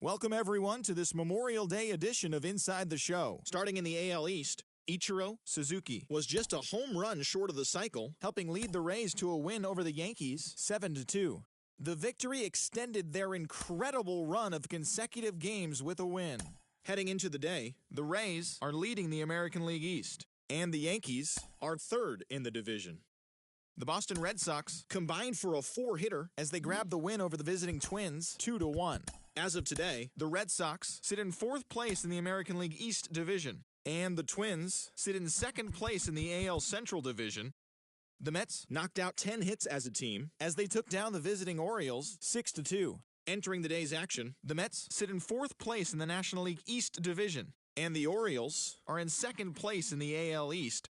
Welcome everyone to this Memorial Day edition of Inside the Show. Starting in the AL East, Ichiro Suzuki was just a home run short of the cycle, helping lead the Rays to a win over the Yankees 7-2. The victory extended their incredible run of consecutive games with a win. Heading into the day, the Rays are leading the American League East, and the Yankees are third in the division. The Boston Red Sox combined for a 4-hitter as they grabbed the win over the visiting Twins 2-1. As of today, the Red Sox sit in 4th place in the American League East Division, and the Twins sit in 2nd place in the AL Central Division. The Mets knocked out 10 hits as a team as they took down the visiting Orioles 6-2. Entering the day's action, the Mets sit in 4th place in the National League East Division, and the Orioles are in 2nd place in the AL East.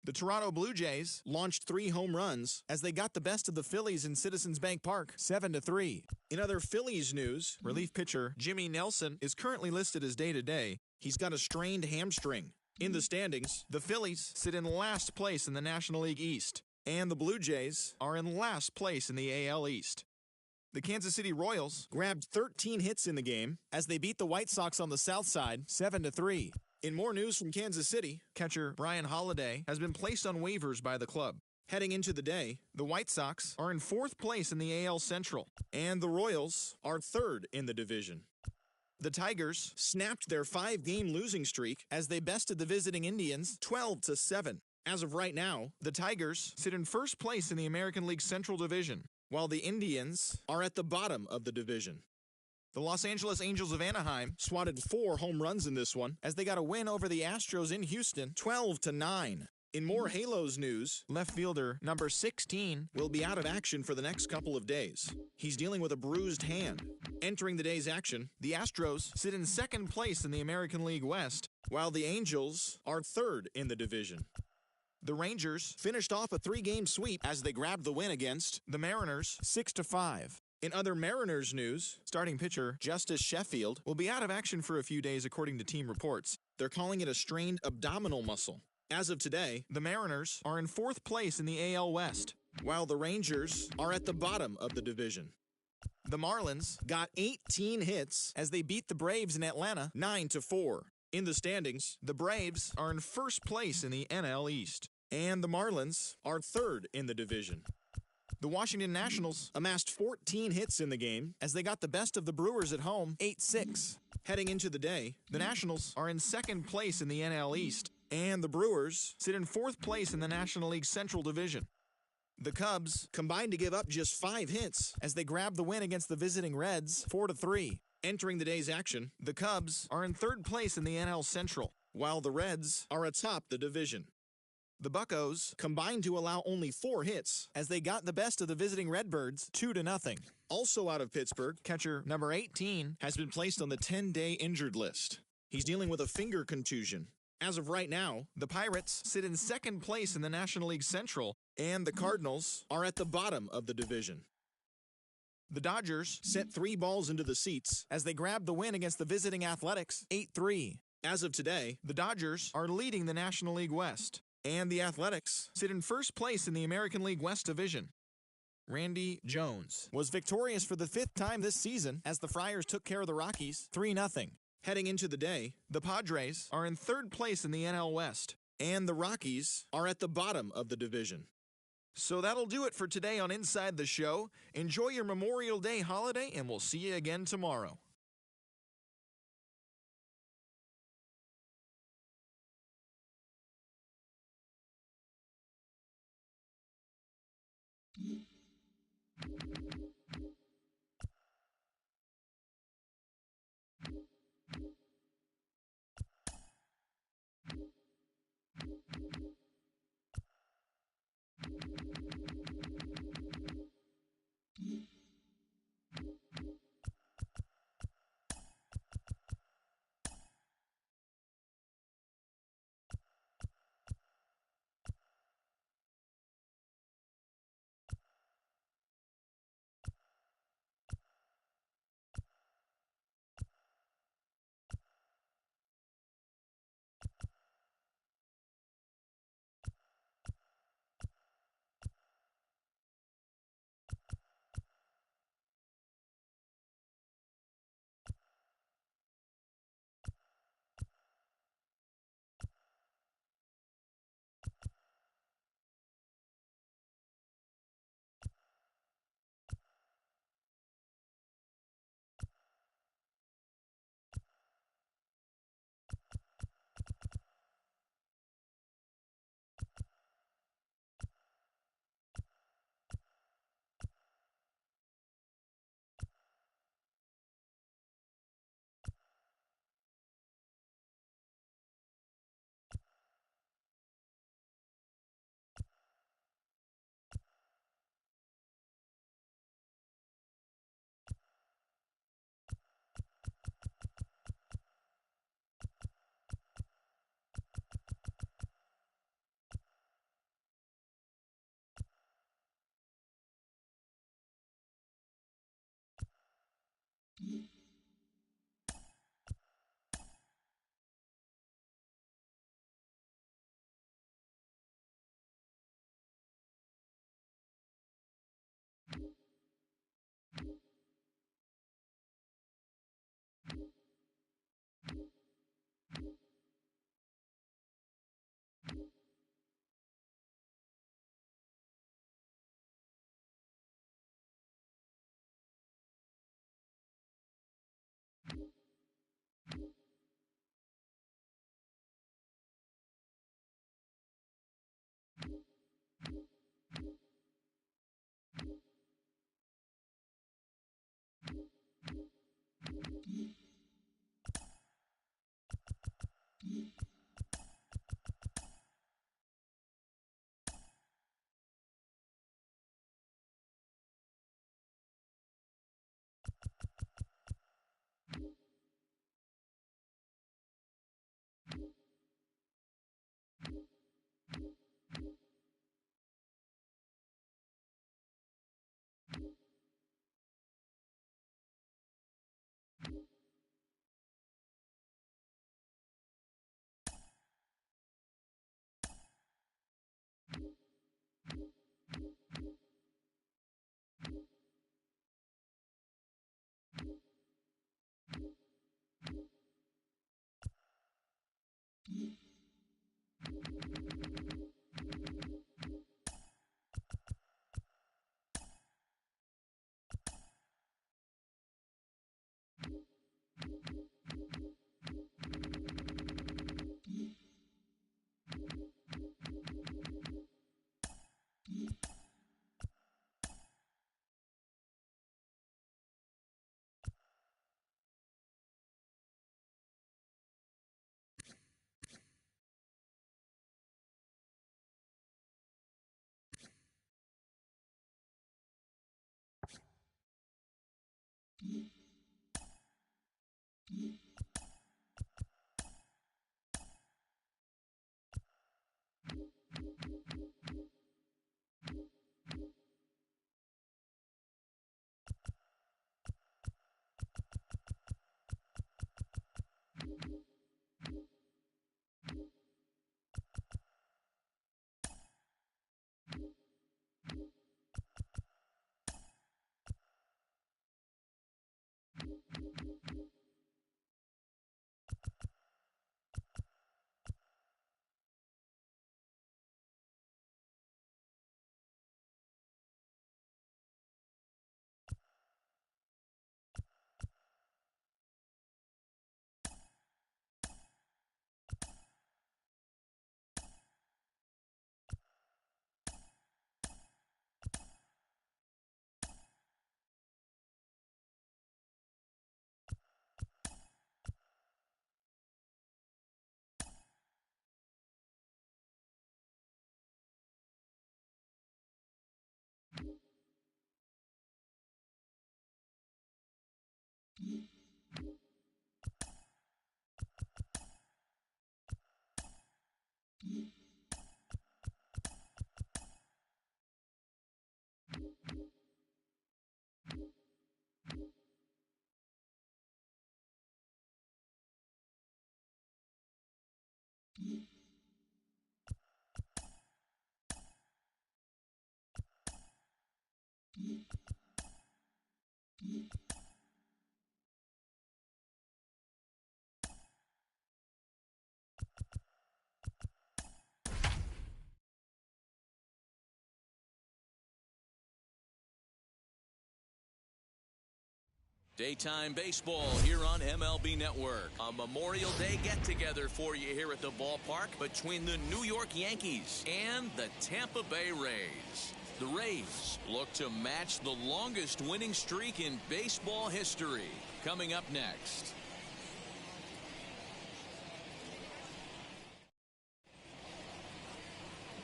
The Toronto Blue Jays launched 3 home runs as they got the best of the Phillies in Citizens Bank Park 7-3. In other Phillies news, relief pitcher Jimmy Nelson is currently listed as day-to-day. He's got a strained hamstring. In the standings, the Phillies sit in last place in the National League East, and the Blue Jays are in last place in the AL East. The Kansas City Royals grabbed 13 hits in the game as they beat the White Sox on the south side 7-3. In more news from Kansas City, catcher Brian Holiday has been placed on waivers by the club. Heading into the day, the White Sox are in 4th place in the AL Central, and the Royals are 3rd in the division. The Tigers snapped their 5-game losing streak as they bested the visiting Indians 12-7. As of right now, the Tigers sit in 1st place in the American League Central Division, while the Indians are at the bottom of the division. The Los Angeles Angels of Anaheim swatted 4 home runs in this one as they got a win over the Astros in Houston 12-9. In more Halos news, left fielder number 16 will be out of action for the next couple of days. He's dealing with a bruised hand. Entering the day's action, the Astros sit in 2nd place in the American League West, while the Angels are 3rd in the division. The Rangers finished off a 3-game sweep as they grabbed the win against the Mariners 6-5. In other Mariners news, starting pitcher Justice Sheffield will be out of action for a few days according to team reports. They're calling it a strained abdominal muscle. As of today, the Mariners are in 4th place in the AL West, while the Rangers are at the bottom of the division. The Marlins got 18 hits as they beat the Braves in Atlanta 9-4. In the standings, the Braves are in 1st place in the NL East, and the Marlins are 3rd in the division. The Washington Nationals amassed 14 hits in the game as they got the best of the Brewers at home 8-6. Heading into the day, the Nationals are in 2nd place in the NL East, and the Brewers sit in 4th place in the National League Central Division. The Cubs combined to give up just 5 hits as they grabbed the win against the visiting Reds 4-3. Entering the day's action, the Cubs are in 3rd place in the NL Central, while the Reds are atop the division. The Buccos combined to allow only 4 hits as they got the best of the visiting Redbirds 2-0. Also out of Pittsburgh, catcher number 18 has been placed on the 10-day injured list. He's dealing with a finger contusion. As of right now, the Pirates sit in 2nd place in the National League Central, and the Cardinals are at the bottom of the division. The Dodgers sent 3 balls into the seats as they grabbed the win against the visiting Athletics 8-3. As of today, the Dodgers are leading the National League West, and the Athletics sit in 1st place in the American League West Division. Randy Jones was victorious for the 5th time this season as the Friars took care of the Rockies 3-0. Heading into the day, the Padres are in 3rd place in the NL West, and the Rockies are at the bottom of the division. So that'll do it for today on Inside the Show. Enjoy your Memorial Day holiday, and we'll see you again tomorrow. Daytime baseball here on MLB Network. A Memorial Day get-together for you here at the ballpark between the New York Yankees and the Tampa Bay Rays. The Rays look to match the longest winning streak in baseball history. Coming up next.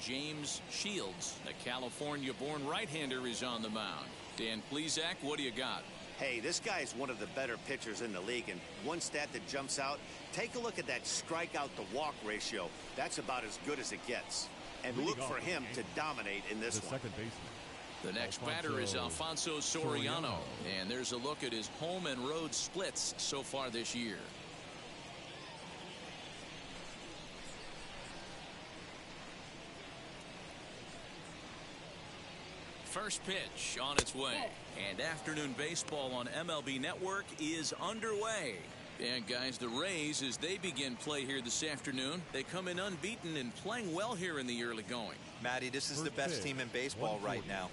James Shields, a California-born right-hander, is on the mound. Dan Plesac, what do you got? Hey, this guy is one of the better pitchers in the league, and one stat that jumps out, take a look at that strikeout to walk ratio. That's about as good as it gets. And look for him to dominate in this one. Second baseman. The next batter is Alfonso Soriano, and there's a look at his home and road splits so far this year. First pitch on its way, and afternoon baseball on MLB Network is underway. And guys, the Rays, as they begin play here this afternoon, they come in unbeaten and playing well here in the early going. Matty, this is the best team in baseball right now.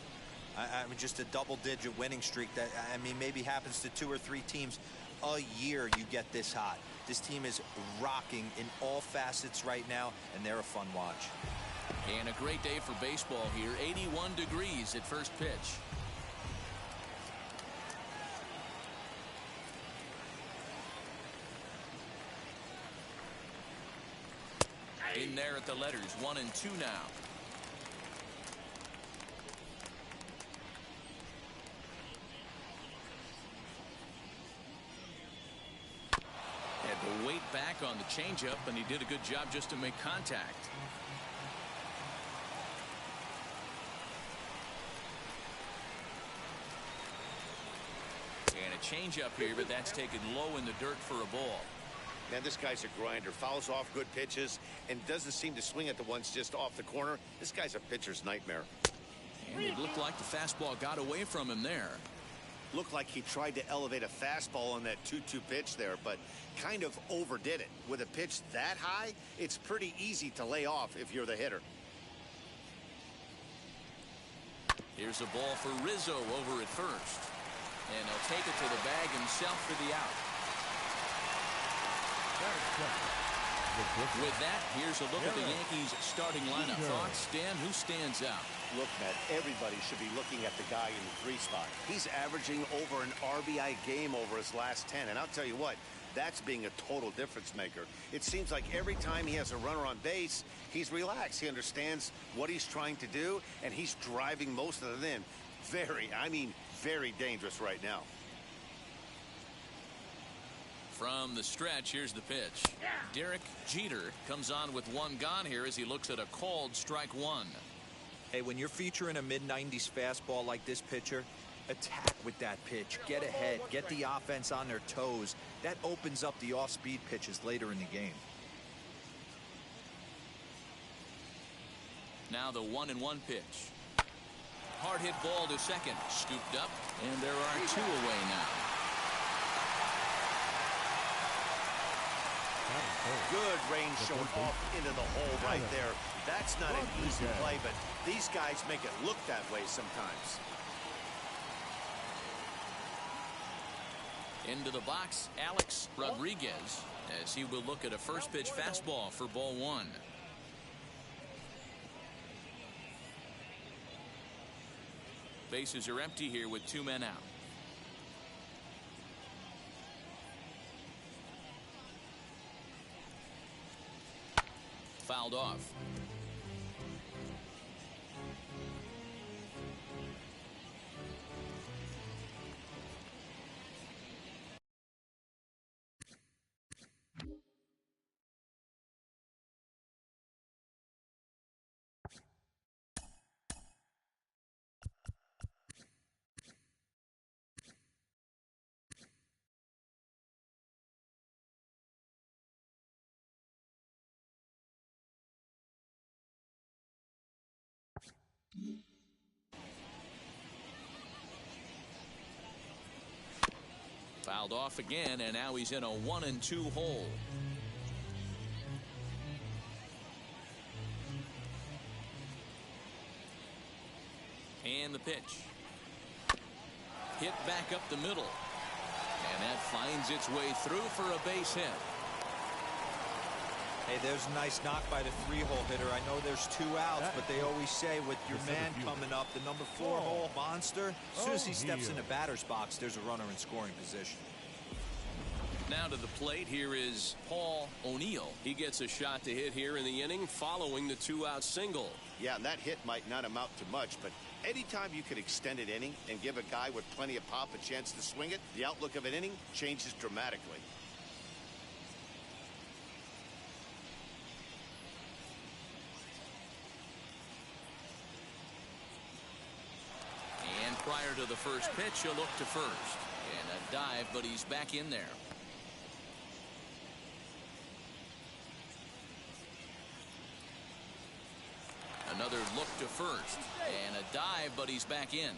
I mean, just a double-digit winning streak that, I mean, maybe happens to 2 or 3 teams a year. You get this hot. This team is rocking in all facets right now, and they're a fun watch. And a great day for baseball here. 81 degrees at first pitch. In there at the letters, 1-2 now. Had to wait back on the changeup, and he did a good job just to make contact. And a changeup here, but that's taken low in the dirt for a ball. Man, this guy's a grinder. Fouls off good pitches and doesn't seem to swing at the ones just off the corner. This guy's a pitcher's nightmare. And it looked like the fastball got away from him there. Looked like he tried to elevate a fastball on that 2-2 pitch there, but kind of overdid it. With a pitch that high, it's pretty easy to lay off if you're the hitter. Here's a ball for Rizzo over at first. And he'll take it to the bag himself for the out. With that, here's a look at the Yankees starting lineup. Thoughts, Dan, who stands out? Look, Matt, everybody should be looking at the guy in the 3 spot. He's averaging over an RBI game over his last 10. And I'll tell you what, that's being a total difference maker. It seems like every time he has a runner on base, he's relaxed. He understands what he's trying to do, and he's driving most of it in. Very dangerous right now. From the stretch, here's the pitch. Derek Jeter comes on with 1 gone here as he looks at a called strike 1. Hey, when you're featuring a mid-90s fastball like this pitcher, attack with that pitch. Get ahead. Get the offense on their toes. That opens up the off-speed pitches later in the game. Now the 1-1 pitch. Hard hit ball to second. Scooped up, and there are 2 away now. Good range shown off into the hole right there. That's not an easy play, but these guys make it look that way sometimes. Into the box, Alex Rodriguez, as he will look at a first pitch fastball for ball 1. Bases are empty here with 2 men out. Fouled off. Fouled off again, and now he's in a 1-2 hole. And the pitch. Hit back up the middle. And that finds its way through for a base hit. Hey, there's a nice knock by the 3-hole hitter. I know there's 2 outs, but they always say with your man coming up, the number 4-hole monster, as soon as he steps in the batter's box, there's a runner in scoring position. Now to the plate, here is Paul O'Neill. He gets a shot to hit here in the inning following the 2-out single. Yeah, and that hit might not amount to much, but anytime you can extend an inning and give a guy with plenty of pop a chance to swing it, the outlook of an inning changes dramatically. Prior to the first pitch, he'll look to first. And a dive, but he's back in there. Another look to first. And a dive, but he's back in.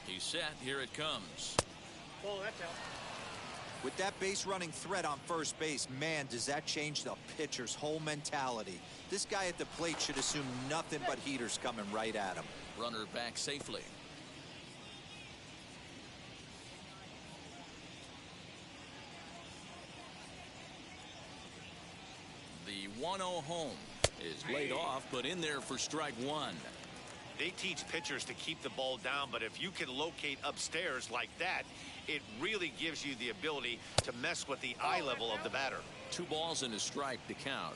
He's set. Here it comes. Oh, that's out. With that base running threat on first base, man, does that change the pitcher's whole mentality. This guy at the plate should assume nothing but heaters coming right at him. Runner back safely. The 1-0 home is laid off, but in there for strike 1. They teach pitchers to keep the ball down, but if you can locate upstairs like that, it really gives you the ability to mess with the eye level of the batter. 2 balls and a strike to count.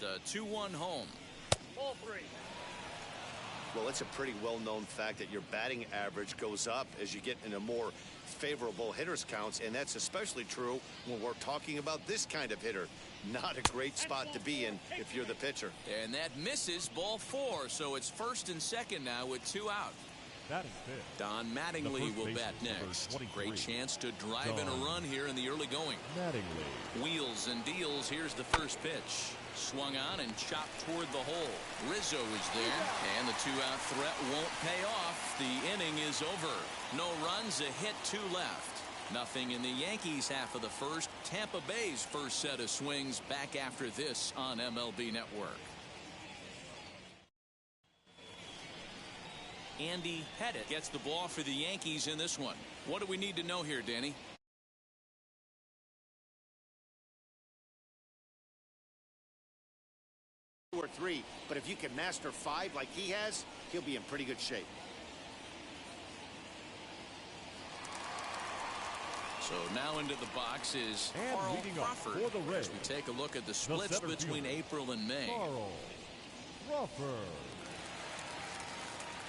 The 2-1 home. Ball 3. Well, it's a pretty well-known fact that your batting average goes up as you get into more favorable hitters counts, and that's especially true when we're talking about this kind of hitter. Not a great spot to be in if you're the pitcher. And that misses, ball 4, so it's first and second now with 2 out. Don Mattingly will bat next. Great chance to drive in a run here in the early going. Wheels and deals. Here's the first pitch. Swung on and chopped toward the hole. Rizzo is there, and the 2-out threat won't pay off. The inning is over. No runs, a hit, 2 left. Nothing in the Yankees half of the first. Tampa Bay's first set of swings back after this on MLB Network. Andy Pettitte gets the ball for the Yankees in this one. What do we need to know here, Danny? Or 3, but if you can master 5 like he has, he'll be in pretty good shape. So now into the box is Carl Crawford. As we take a look at the splits between April and May.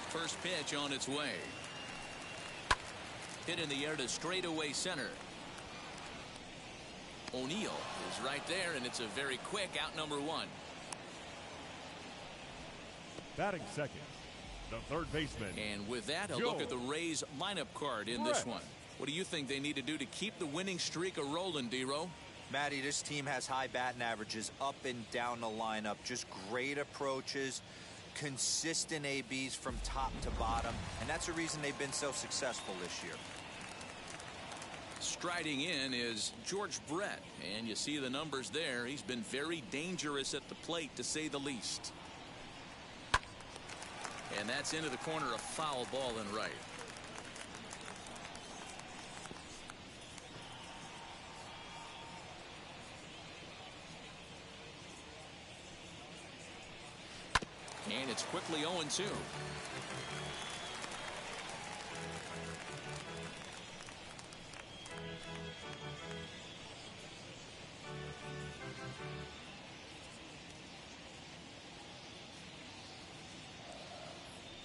First pitch on its way. Hit in the air to straightaway center. O'Neill is right there, and it's a very quick out, number 1. Batting second, the third baseman. And with that, a look at the Rays lineup card in this one. What do you think they need to do to keep the winning streak a rolling, D-Row? Matty, this team has high batting averages up and down the lineup. Just great approaches, consistent ABs from top to bottom, and that's the reason they've been so successful this year. Striding in is George Brett, and you see the numbers there. He's been very dangerous at the plate, to say the least. And that's into the corner, a foul ball and right. And it's quickly 0-2.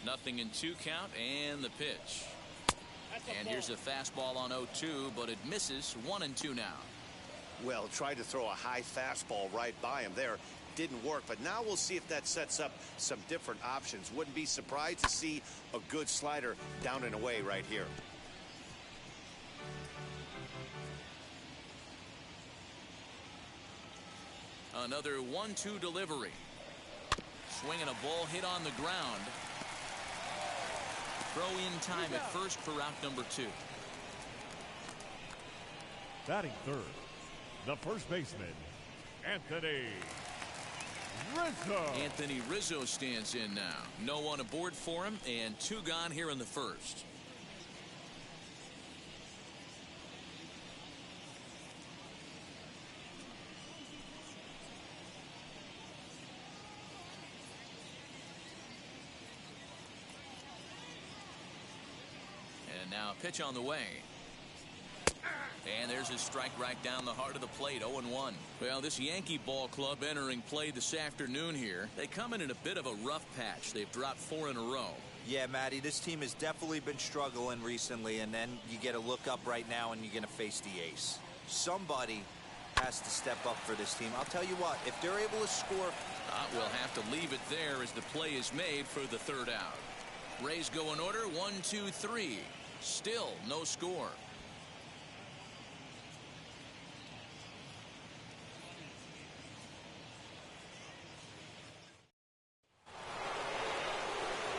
Nothing in 2 count, and the pitch. And here's a fastball on 0-2, but it misses. 1-2 now. Well, tried to throw a high fastball right by him there. Didn't work, but now we'll see if that sets up some different options. Wouldn't be surprised to see a good slider down and away right here. Another 1-2 delivery. Swinging a ball hit on the ground. Throw in time at first for out number 2. Batting third, the first baseman, Anthony Rizzo. Anthony Rizzo stands in now. No one aboard for him, and 2 gone here in the first. And now a pitch on the way. And there's a strike right down the heart of the plate. 0-1. Well, this Yankee ball club entering play this afternoon here. They come in a bit of a rough patch. They've dropped 4 in a row. Yeah, Matty, this team has definitely been struggling recently, and then you get a look up right now and you're going to face the ace. Somebody has to step up for this team. I'll tell you what, if they're able to score. We'll have to leave it there as the play is made for the 3rd out. Rays go in order. 1, 2, 3. Still no score.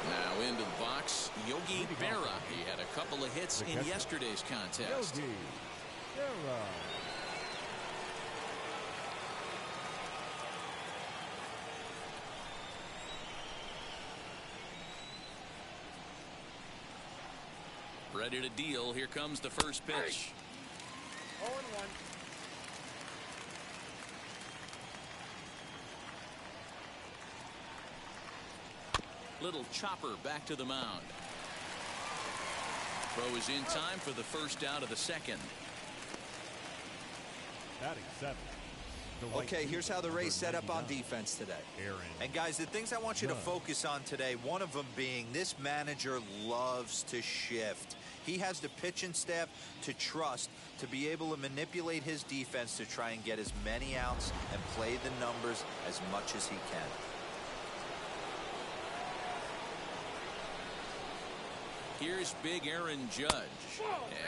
Now into the box, Yogi Berra. He had a couple of hits in yesterday's contest. Yogi Berra. Ready to deal. Here comes the first pitch. 0-1. Little chopper back to the mound. Throw is in time for the first out of the second. Batting 7. Okay, here's how the Rays set up on defense today. And guys, the things I want you to focus on today, one of them being this manager loves to shift. He has the pitching staff to trust to be able to manipulate his defense to try and get as many outs and play the numbers as much as he can. Here's big Aaron Judge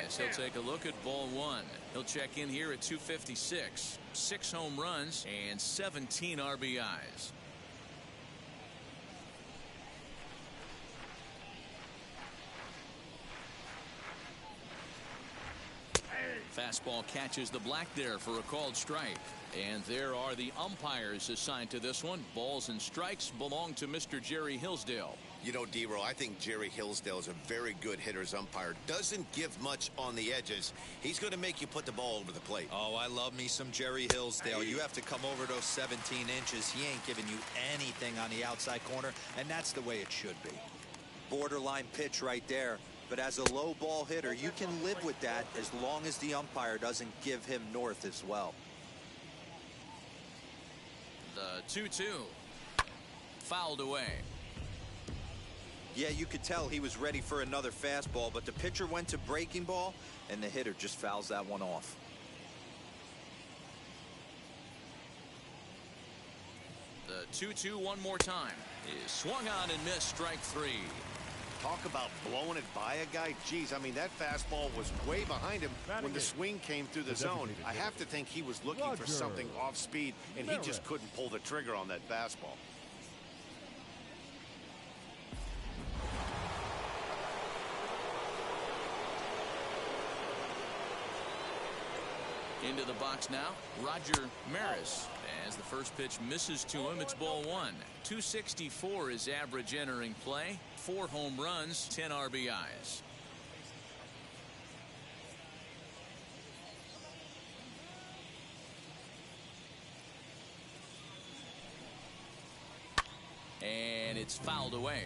as he'll take a look at ball one. He'll check in here at 256. 6 home runs and 17 RBIs. Fastball catches the black there for a called strike. And there are the umpires assigned to this one. Balls and strikes belong to Mr. Jerry Hillsdale. You know, D-Row, I think Jerry Hillsdale is a very good hitter's umpire. Doesn't give much on the edges. He's going to make you put the ball over the plate. Oh, I love me some Jerry Hillsdale. You have to come over those 17 inches. He ain't giving you anything on the outside corner, and that's the way it should be. Borderline pitch right there. But as a low ball hitter, you can live with that as long as the umpire doesn't give him north as well. The 2-2. Fouled away. Yeah, you could tell he was ready for another fastball, but the pitcher went to breaking ball, and the hitter just fouls that one off. The 2-2 one more time is swung on and missed, strike 3. Talk about blowing it by a guy. Geez, I mean, that fastball was way behind him when the swing came through the zone. I have to think he was looking for something off speed, and he just couldn't pull the trigger on that fastball. Into the box now, Roger Maris. As the first pitch misses to him, it's ball one. 264 is average entering play. 4 home runs, 10 RBIs. And it's fouled away.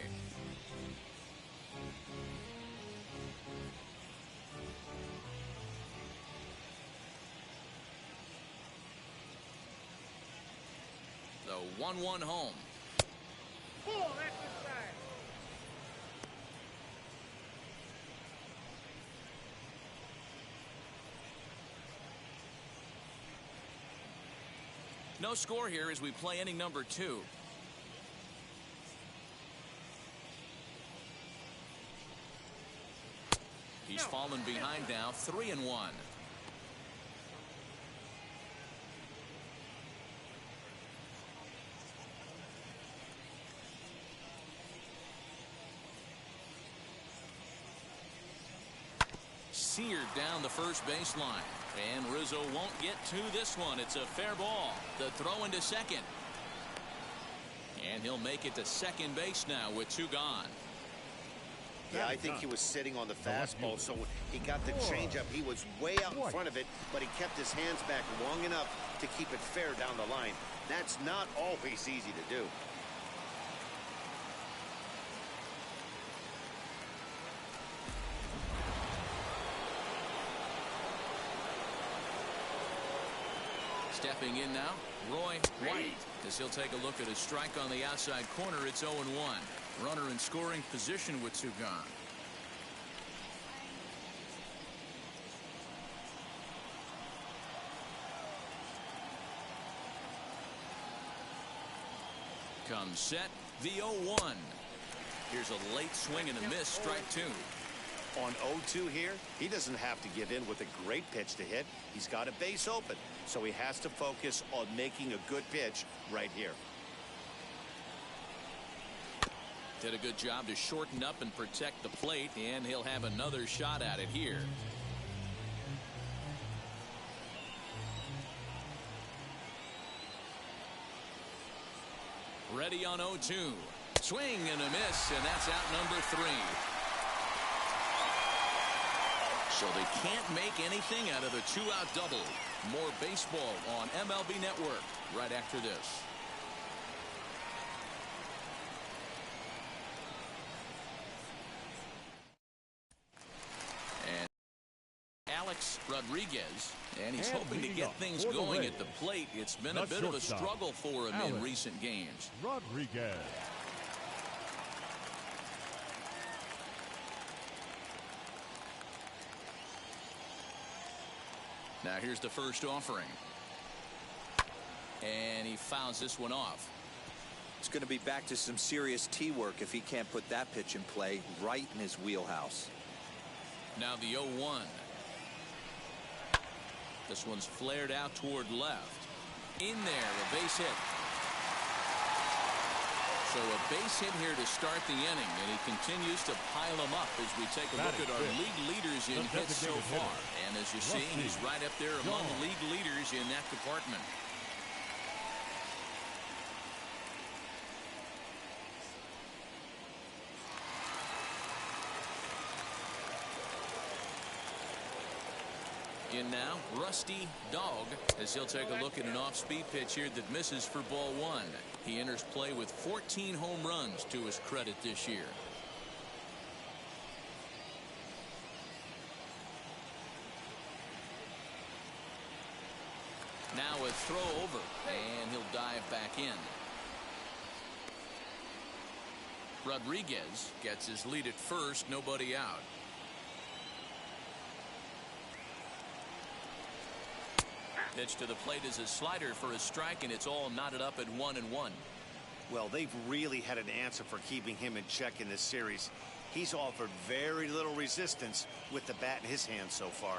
The 1-1 home. No score here as we play inning number 2. He's fallen behind now, 3-1. Seared down the first baseline. And Rizzo won't get to this one. It's a fair ball. The throw into second. And he'll make it to second base now with 2 gone. Yeah, I think he was sitting on the fastball, so he got the changeup. He was way out in front of it, but he kept his hands back long enough to keep it fair down the line. That's not always easy to do. Stepping in now, Roy White, as he'll take a look at a strike on the outside corner. It's 0-1. Runner in scoring position with 2 gone. Comes set, the 0-1. Here's a late swing and a miss, strike 2. On 0-2 here, he doesn't have to give in with a great pitch to hit. He's got a base open, so he has to focus on making a good pitch right here. Did a good job to shorten up and protect the plate, and he'll have another shot at it here. Ready on 0-2. Swing and a miss, and that's out number 3. So they can't make anything out of the 2-out double. More baseball on MLB Network right after this. Alex Rodriguez. And he's And hoping to leading get off things for the going Rays, at the plate. It's been the a bit of a shortstop, struggle for him in Alex recent games. Rodriguez. Now here's the first offering. And he fouls this one off. It's going to be back to some serious tee work if he can't put that pitch in play right in his wheelhouse. Now the 0-1. This one's flared out toward left. In there, a base hit. So a base hit here to start the inning, and he continues to pile them up as we take a look at our league leaders in hits so far. And as you see, he's right up there among league leaders in that department. In now, Rusty Dog, as he'll take a look at an off-speed pitch here that misses for ball one. He enters play with 14 home runs to his credit this year. Now a throw over, and he'll dive back in. Rodriguez gets his lead at first, nobody out. Pitch to the plate is a slider for a strike, and it's all knotted up at 1-1. Well, they've really had an answer for keeping him in check in this series. He's offered very little resistance with the bat in his hand so far.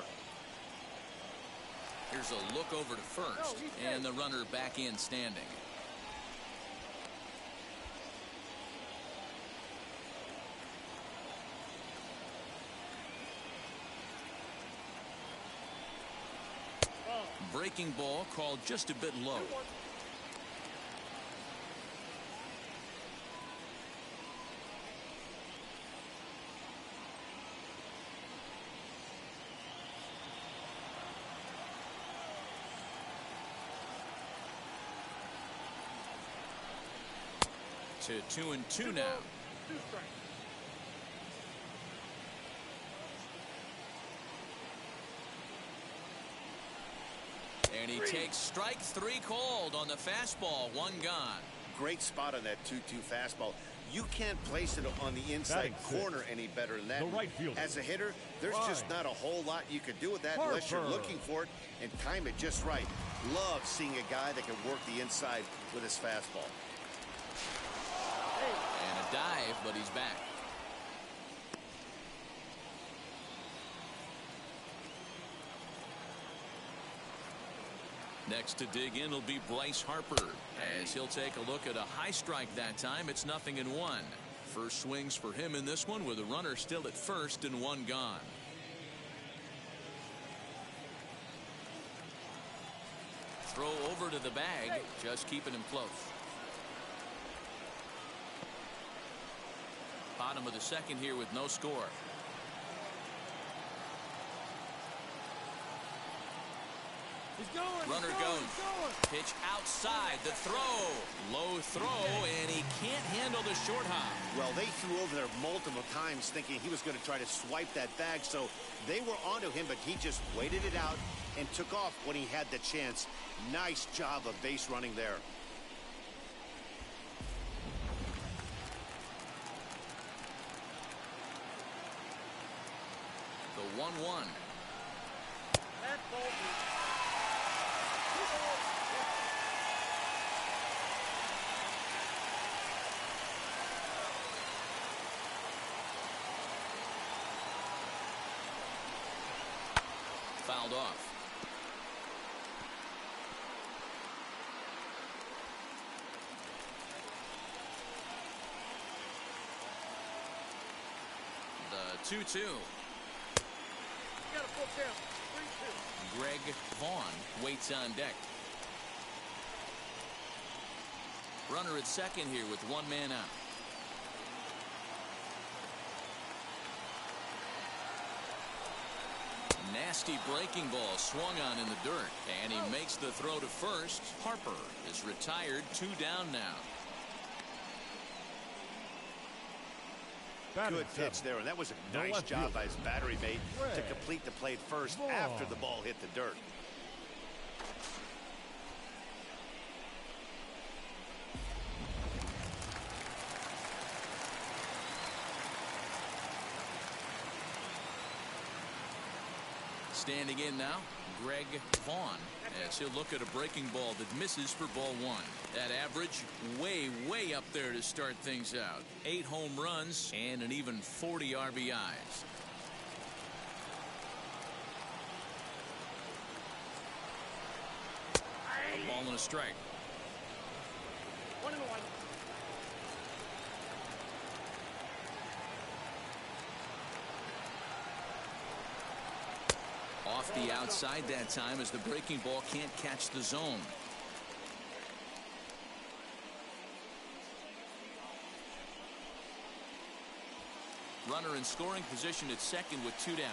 Here's a look over to first, and the runner back in standing. Breaking ball called just a bit low. To 2-2 now. And he takes strike three called on the fastball. One gone. Great spot on that 2-2 fastball. You can't place it on the inside corner any better than that. The right fielder. As a hitter, there's just not a whole lot you can do with that unless you're looking for it and time it just right. Love seeing a guy that can work the inside with his fastball. And a dive, but he's back. Next to dig in will be Bryce Harper, as he'll take a look at a high strike that time. It's 0-1. First swings for him in this one with a runner still at first and one gone. Throw over to the bag, just keeping him close. Bottom of the second here with no score. Runner goes. Pitch outside. The throw. Low throw, and he can't handle the short hop. Well, they threw over there multiple times thinking he was going to try to swipe that bag, so they were onto him, but he just waited it out and took off when he had the chance. Nice job of base running there. The 1-1. Fouled off. The 2-2. Greg Vaughn waits on deck. Runner at second here with one man out. Nasty breaking ball swung on in the dirt, and he makes the throw to first. Harper is retired, 2 down now. Batting Good pitch there, and that was a The nice left job fielder. by his battery mate to Ray. complete the play first Ball. after the ball hit the dirt. Standing in now, Greg Vaughn, as he'll look at a breaking ball that misses for ball one. That average way up there to start things out. 8 home runs and an even 40 RBIs. A ball and a strike. 1-1. Off the outside that time as the breaking ball can't catch the zone. Runner in scoring position at second with 2 down.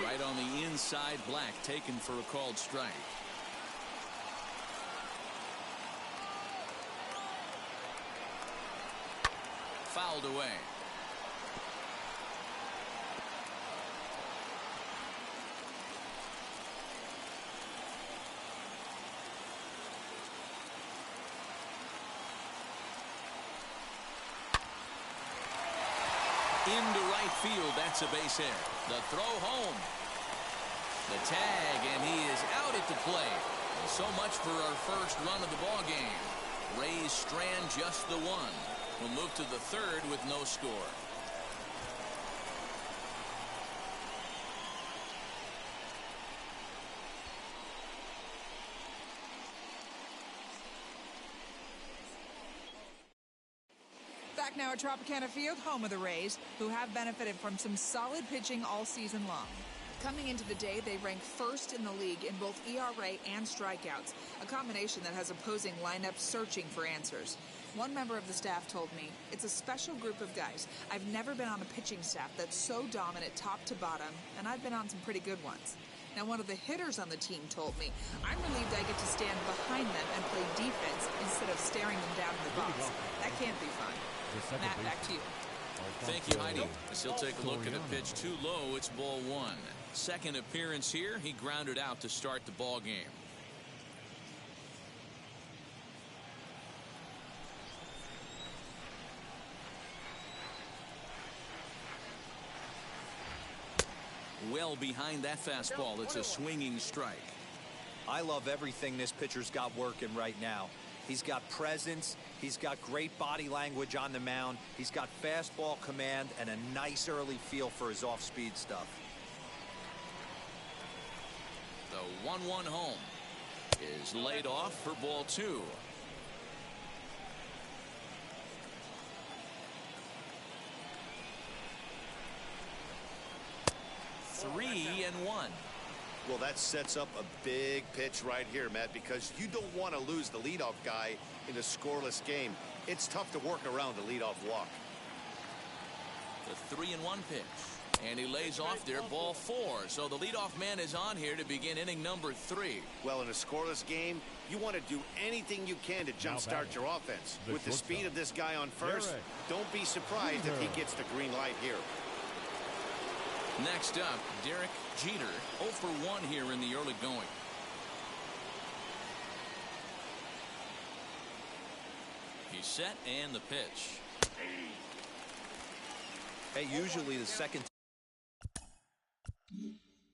Right on the inside, Black taken for a called strike. Fouled away. Into right field, that's a base hit. The throw home. The tag, and he is out at the plate. And so much for our first run of the ball game. Rays strand just the one. We'll move to the third with no score. Back now at Tropicana Field, home of the Rays, who have benefited from some solid pitching all season long. Coming into the day, they rank first in the league in both ERA and strikeouts, a combination that has opposing lineups searching for answers. One member of the staff told me, "It's a special group of guys. I've never been on a pitching staff that's so dominant top to bottom, and I've been on some pretty good ones." Now, one of the hitters on the team told me, "I'm relieved I get to stand behind them and play defense instead of staring them down in the box. That can't be fun." Matt, back to you. Thank you, Heidi. As he'll take a look at a pitch too low, it's ball one. Second appearance here, he grounded out to start the ball game. Well behind that fastball, it's a swinging strike. I love everything this pitcher's got working right now. He's got presence, he's got great body language on the mound, he's got fastball command and a nice early feel for his off-speed stuff. The 1-1 home is laid off for ball two. Three and one. Well, that sets up a big pitch right here, Matt, because you don't want to lose the leadoff guy in a scoreless game. It's tough to work around the leadoff walk. The 3-1 pitch. And he lays off there, ball four. So the leadoff man is on here to begin inning number 3. Well, in a scoreless game, you want to do anything you can to jumpstart your offense. With the speed of this guy on first, don't be surprised if he gets the green light here. Next up, Derek Jeter, 0 for 1 here in the early going. He's set and the pitch. Hey, usually the second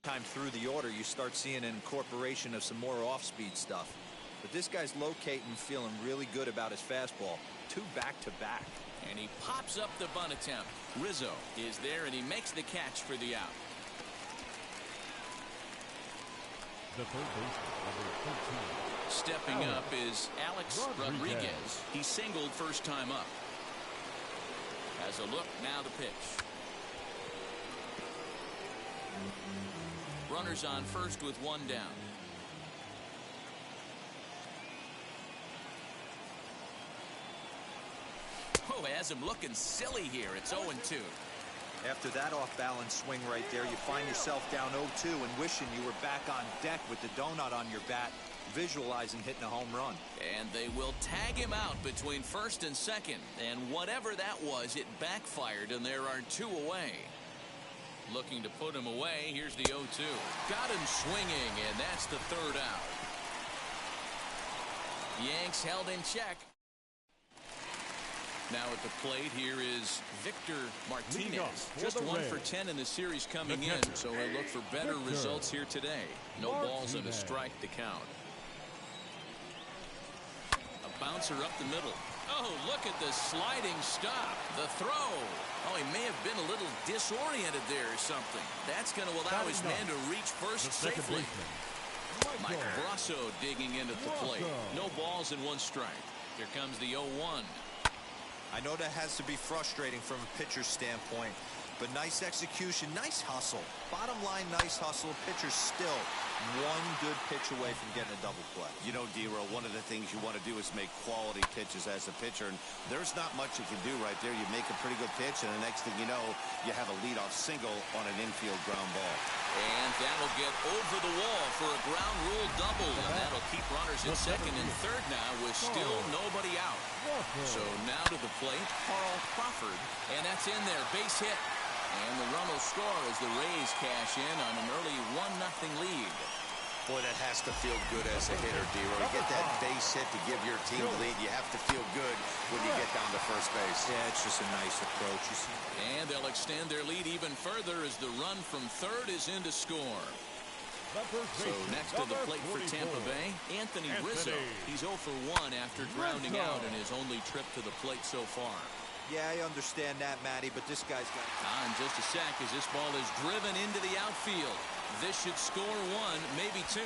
time through the order, you start seeing an incorporation of some more off-speed stuff. But this guy's locating, feeling really good about his fastball. 2 back-to-back. And he pops up the bunt attempt. Rizzo is there, and he makes the catch for the out. The third baseman, number 13. Stepping up is Alex Rodriguez. He singled first time up. Has a look, now the pitch. Runners on first with 1 down. Oh, has him looking silly here. It's 0-2. After that off-balance swing right there, you find yourself down 0-2 and wishing you were back on deck with the donut on your bat visualizing hitting a home run. And they will tag him out between first and second. And whatever that was, it backfired, and there are 2 away. Looking to put him away. Here's the 0-2. Got him swinging, and that's the 3rd out. Yanks held in check. Now at the plate, here is Victor Martinez. Just 1 for 10 in the series coming in, so he'll look for better results here today. No balls and a strike to count. A bouncer up the middle. Oh, look at the sliding stop. The throw. Oh, he may have been a little disoriented there or something. That's going to allow his man to reach first safely. Mike Brasso digging in at the plate. No balls and 1 strike. Here comes the 0-1. I know that has to be frustrating from a pitcher's standpoint, but nice execution, nice hustle. Bottom line, nice hustle. Pitcher's still 1 good pitch away from getting a double play. You know, D-Row, one of the things you want to do is make quality pitches as a pitcher, and there's not much you can do right there. You make a pretty good pitch, and the next thing you know, you have a leadoff single on an infield ground ball. And that'll get over the wall for a ground rule double, and that'll keep runners in second and third now with still nobody out. So now to the plate, Carl Crawford, and that's in there, base hit. And the run will score as the Rays cash in on an early 1-0 lead. Boy, that has to feel good as a hitter, D-Row. You get that base hit to give your team the lead. You have to feel good when you get down to first base. Yeah, it's just a nice approach. You see. And they'll extend their lead even further as the run from third is in to score. So next to the plate for Tampa Bay, Anthony Rizzo. He's 0 for 1 after grounding out in his only trip to the plate so far. Yeah, I understand that, Matty, but this guy's got... In just a sec as this ball is driven into the outfield. This should score 1, maybe 2.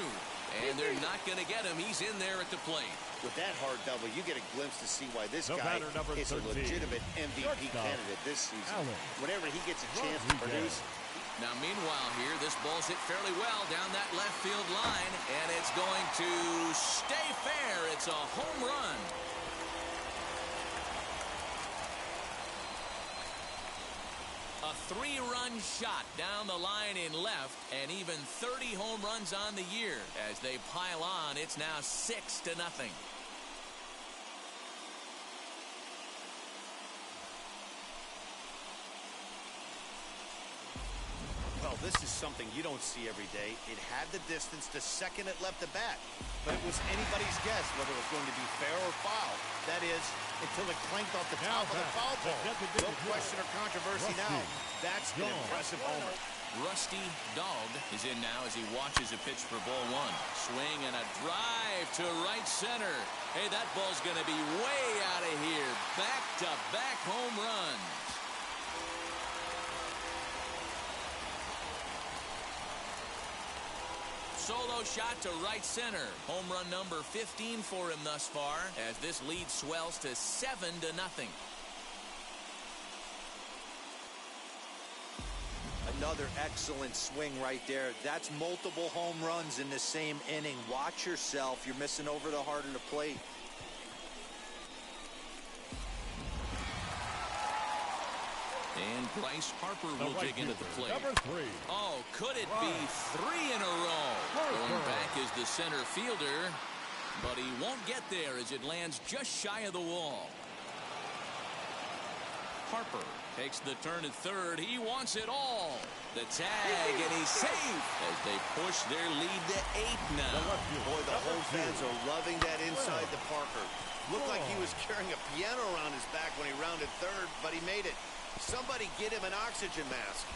And they're not going to get him. He's in there at the plate. With that hard double, you get a glimpse to see why this guy is a legitimate MVP candidate this season. Whenever he gets a chance to produce. Now, meanwhile here, this ball's hit fairly well down that left field line. And it's going to stay fair. It's a home run. A 3-run shot down the line in left, and even 30 home runs on the year. As they pile on, it's now 6-0. Well, this is something you don't see every day. It had the distance to second at left at bat, but it was anybody's guess whether it was going to be fair or foul. That is, until it clanked off the top of the foul pole. No question or controversy now. That's an impressive homer. Rusty Dog is in now as he watches a pitch for ball 1. Swing and a drive to right center. Hey, that ball's going to be way out of here. Back-to-back home runs. Solo shot to right center. Home run number 15 for him thus far as this lead swells to 7-0. Another excellent swing right there. That's multiple home runs in the same inning. Watch yourself. You're missing over the heart of the plate. And Bryce Harper will dig into the plate. Number 3. Oh, could it be 3 in a row? Going back is the center fielder, but he won't get there as it lands just shy of the wall. Harper takes the turn at third. He wants it all. The tag, and he's safe as they push their lead to 8 now. Boy, the home fans are loving that inside to Parker. Looked like he was carrying a piano around his back when he rounded third, but he made it. Somebody get him an oxygen mask.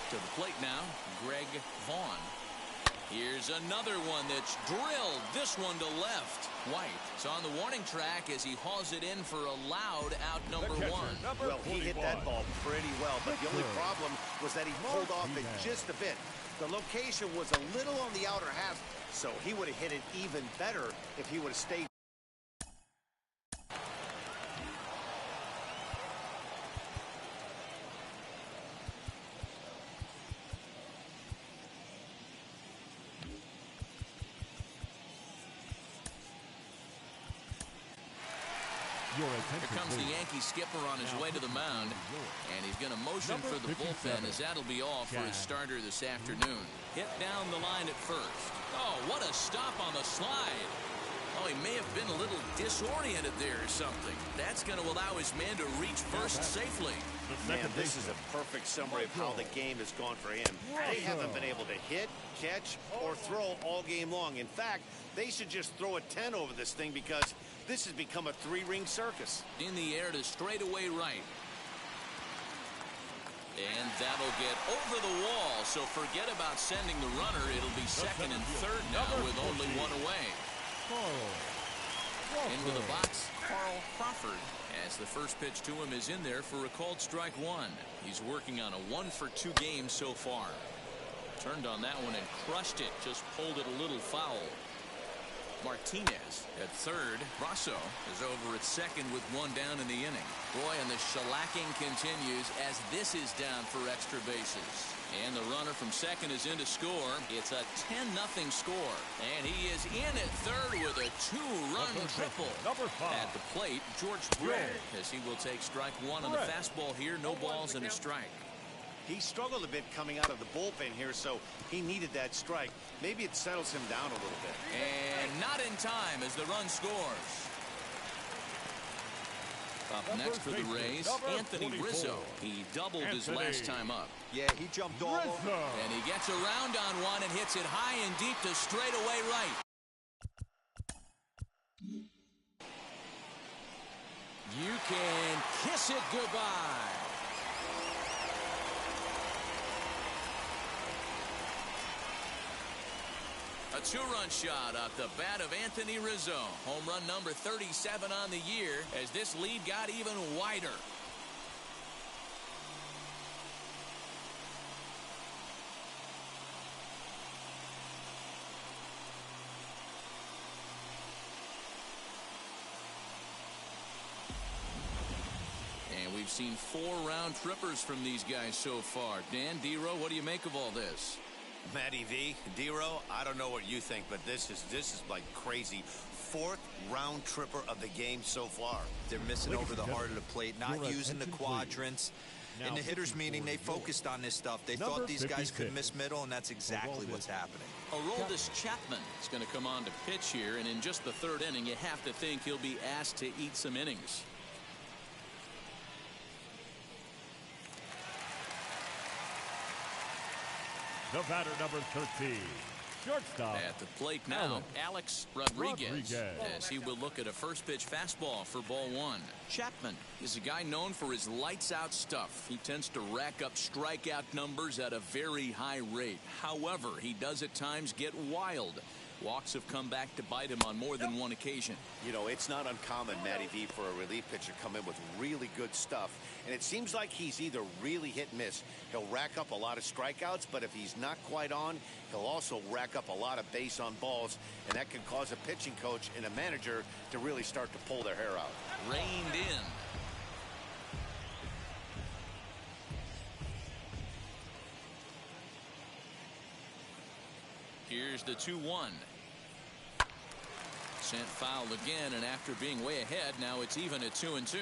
To the plate now, Greg Vaughn. Here's another one that's drilled. This one to left. White is on the warning track as he hauls it in for a loud out number 1. Well, he hit that ball pretty well, but the only problem was that he pulled off it just a bit. The location was a little on the outer half, so he would have hit it even better if he would have stayed. Here comes the Yankee skipper on his way to the mound, and he's going to motion for the bullpen, as that'll be all for his starter this afternoon. Hit down the line at first. Oh, what a stop on the slide. Oh, he may have been a little disoriented there or something. That's going to allow his man to reach first safely. Man, this is a perfect summary of how the game has gone for him. They haven't been able to hit, catch, or throw all game long. In fact, they should just throw a 10 over this thing, because this has become a three-ring circus. In the air to straightaway right. And that'll get over the wall, so forget about sending the runner. It'll be second and third now with only one away. Into the box, Carl Crawford, as the first pitch to him is in there for a called strike one. He's working on a 1-for-2 game so far. Turned on that one and crushed it, just pulled it a little foul. Martinez at third. Brasso is over at second with one down in the inning. Boy, and the shellacking continues as this is down for extra bases. And the runner from second is in to score. It's a 10-0 score. And he is in at third with a two-run triple. At the plate, George Brett, as he will take strike one on the fastball here. No balls and a strike. He struggled a bit coming out of the bullpen here, so he needed that strike. Maybe it settles him down a little bit. And not in time as the run scores. Up next for the Rays, Anthony Rizzo. He doubled his last time up. Yeah, he jumped all over. And he gets around on one and hits it high and deep to straightaway right. You can kiss it goodbye. A two-run shot off the bat of Anthony Rizzo. Home run number 37 on the year as this lead got even wider. And we've seen 4 round trippers from these guys so far. Dan, D-Row, what do you make of all this? Matty V, D-Row, I don't know what you think, but this is like crazy. 4th round tripper of the game so far. They're missing over the heart of the plate, not using the quadrants. In the hitters meeting, they focused on this stuff. They thought these guys could miss middle, and that's exactly what's happening. Aroldis Chapman is going to come on to pitch here, and in just the 3rd inning, you have to think he'll be asked to eat some innings. The batter, number 13, shortstop. At the plate now, Alex Rodriguez, as he will look at a first pitch fastball for ball 1. Chapman is a guy known for his lights-out stuff. He tends to rack up strikeout numbers at a very high rate. However, he does at times get wild. Walks have come back to bite him on more than one occasion. You know, it's not uncommon, Matty V, for a relief pitcher to come in with really good stuff. And it seems like he's either really hit and miss. He'll rack up a lot of strikeouts, but if he's not quite on, he'll also rack up a lot of base on balls. And that can cause a pitching coach and a manager to really start to pull their hair out. Reined in. Here's the 2-1. Sent foul again, and after being way ahead, now it's even at 2-2.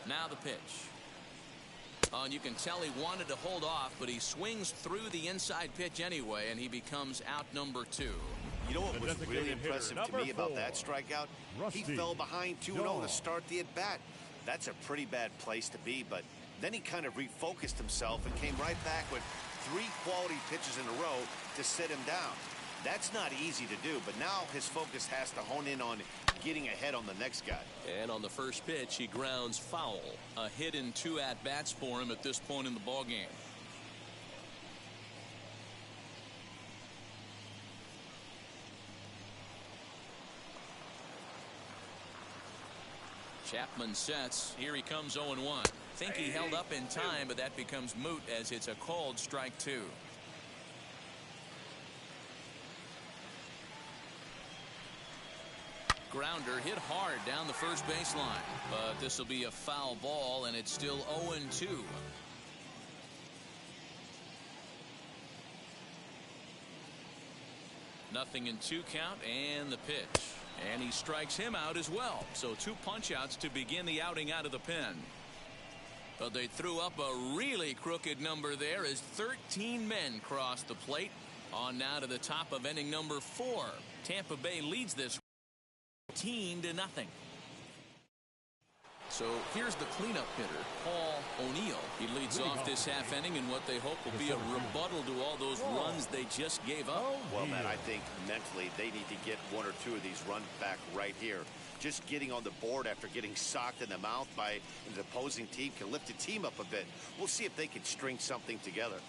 Now the pitch. Oh, and you can tell he wanted to hold off, but he swings through the inside pitch anyway, and he becomes out number 2. You know what was really impressive to me about that strikeout? He fell behind 2-0 to start the at-bat. That's a pretty bad place to be, but then he kind of refocused himself and came right back with 3 quality pitches in a row to sit him down. That's not easy to do, but now his focus has to hone in on getting ahead on the next guy. And on the first pitch, he grounds foul. A hit in 2 at-bats for him at this point in the ballgame. Chapman sets. Here he comes 0-1. Think he held up in time, but that becomes moot as it's a called strike 2. Grounder hit hard down the first baseline, but this will be a foul ball, and it's still 0-2. 0-2 count and the pitch. And he strikes him out as well. So 2 punch outs to begin the outing out of the pen. But they threw up a really crooked number there as 13 men crossed the plate. On now to the top of inning number 4. Tampa Bay leads this 14-0. So here's the cleanup hitter, Paul O'Neill. He leads off this half inning in what they hope will be a rebuttal to all those runs they just gave up. Well, Matt, I think mentally they need to get 1 or 2 of these runs back right here. Just getting on the board after getting socked in the mouth by an opposing team can lift the team up a bit. We'll see if they can string something together.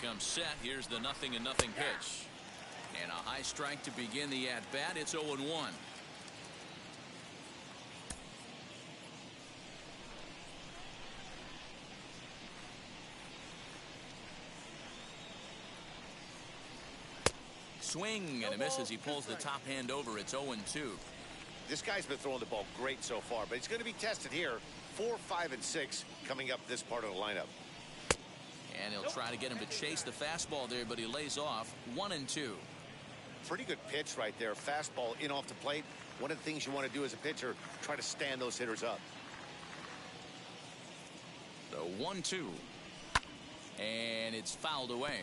Comes set. Here's the 0-0 pitch. And a high strike to begin the at-bat. It's 0-1. Swing and a miss as he pulls the top hand over. It's 0-2. This guy's been throwing the ball great so far, but he's going to be tested here. 4, 5, and 6 coming up this part of the lineup. And he'll try to get him to chase the fastball there, but he lays off. 1-2. Pretty good pitch right there. Fastball in off the plate. One of the things you want to do as a pitcher, try to stand those hitters up. The 1-2. And it's fouled away.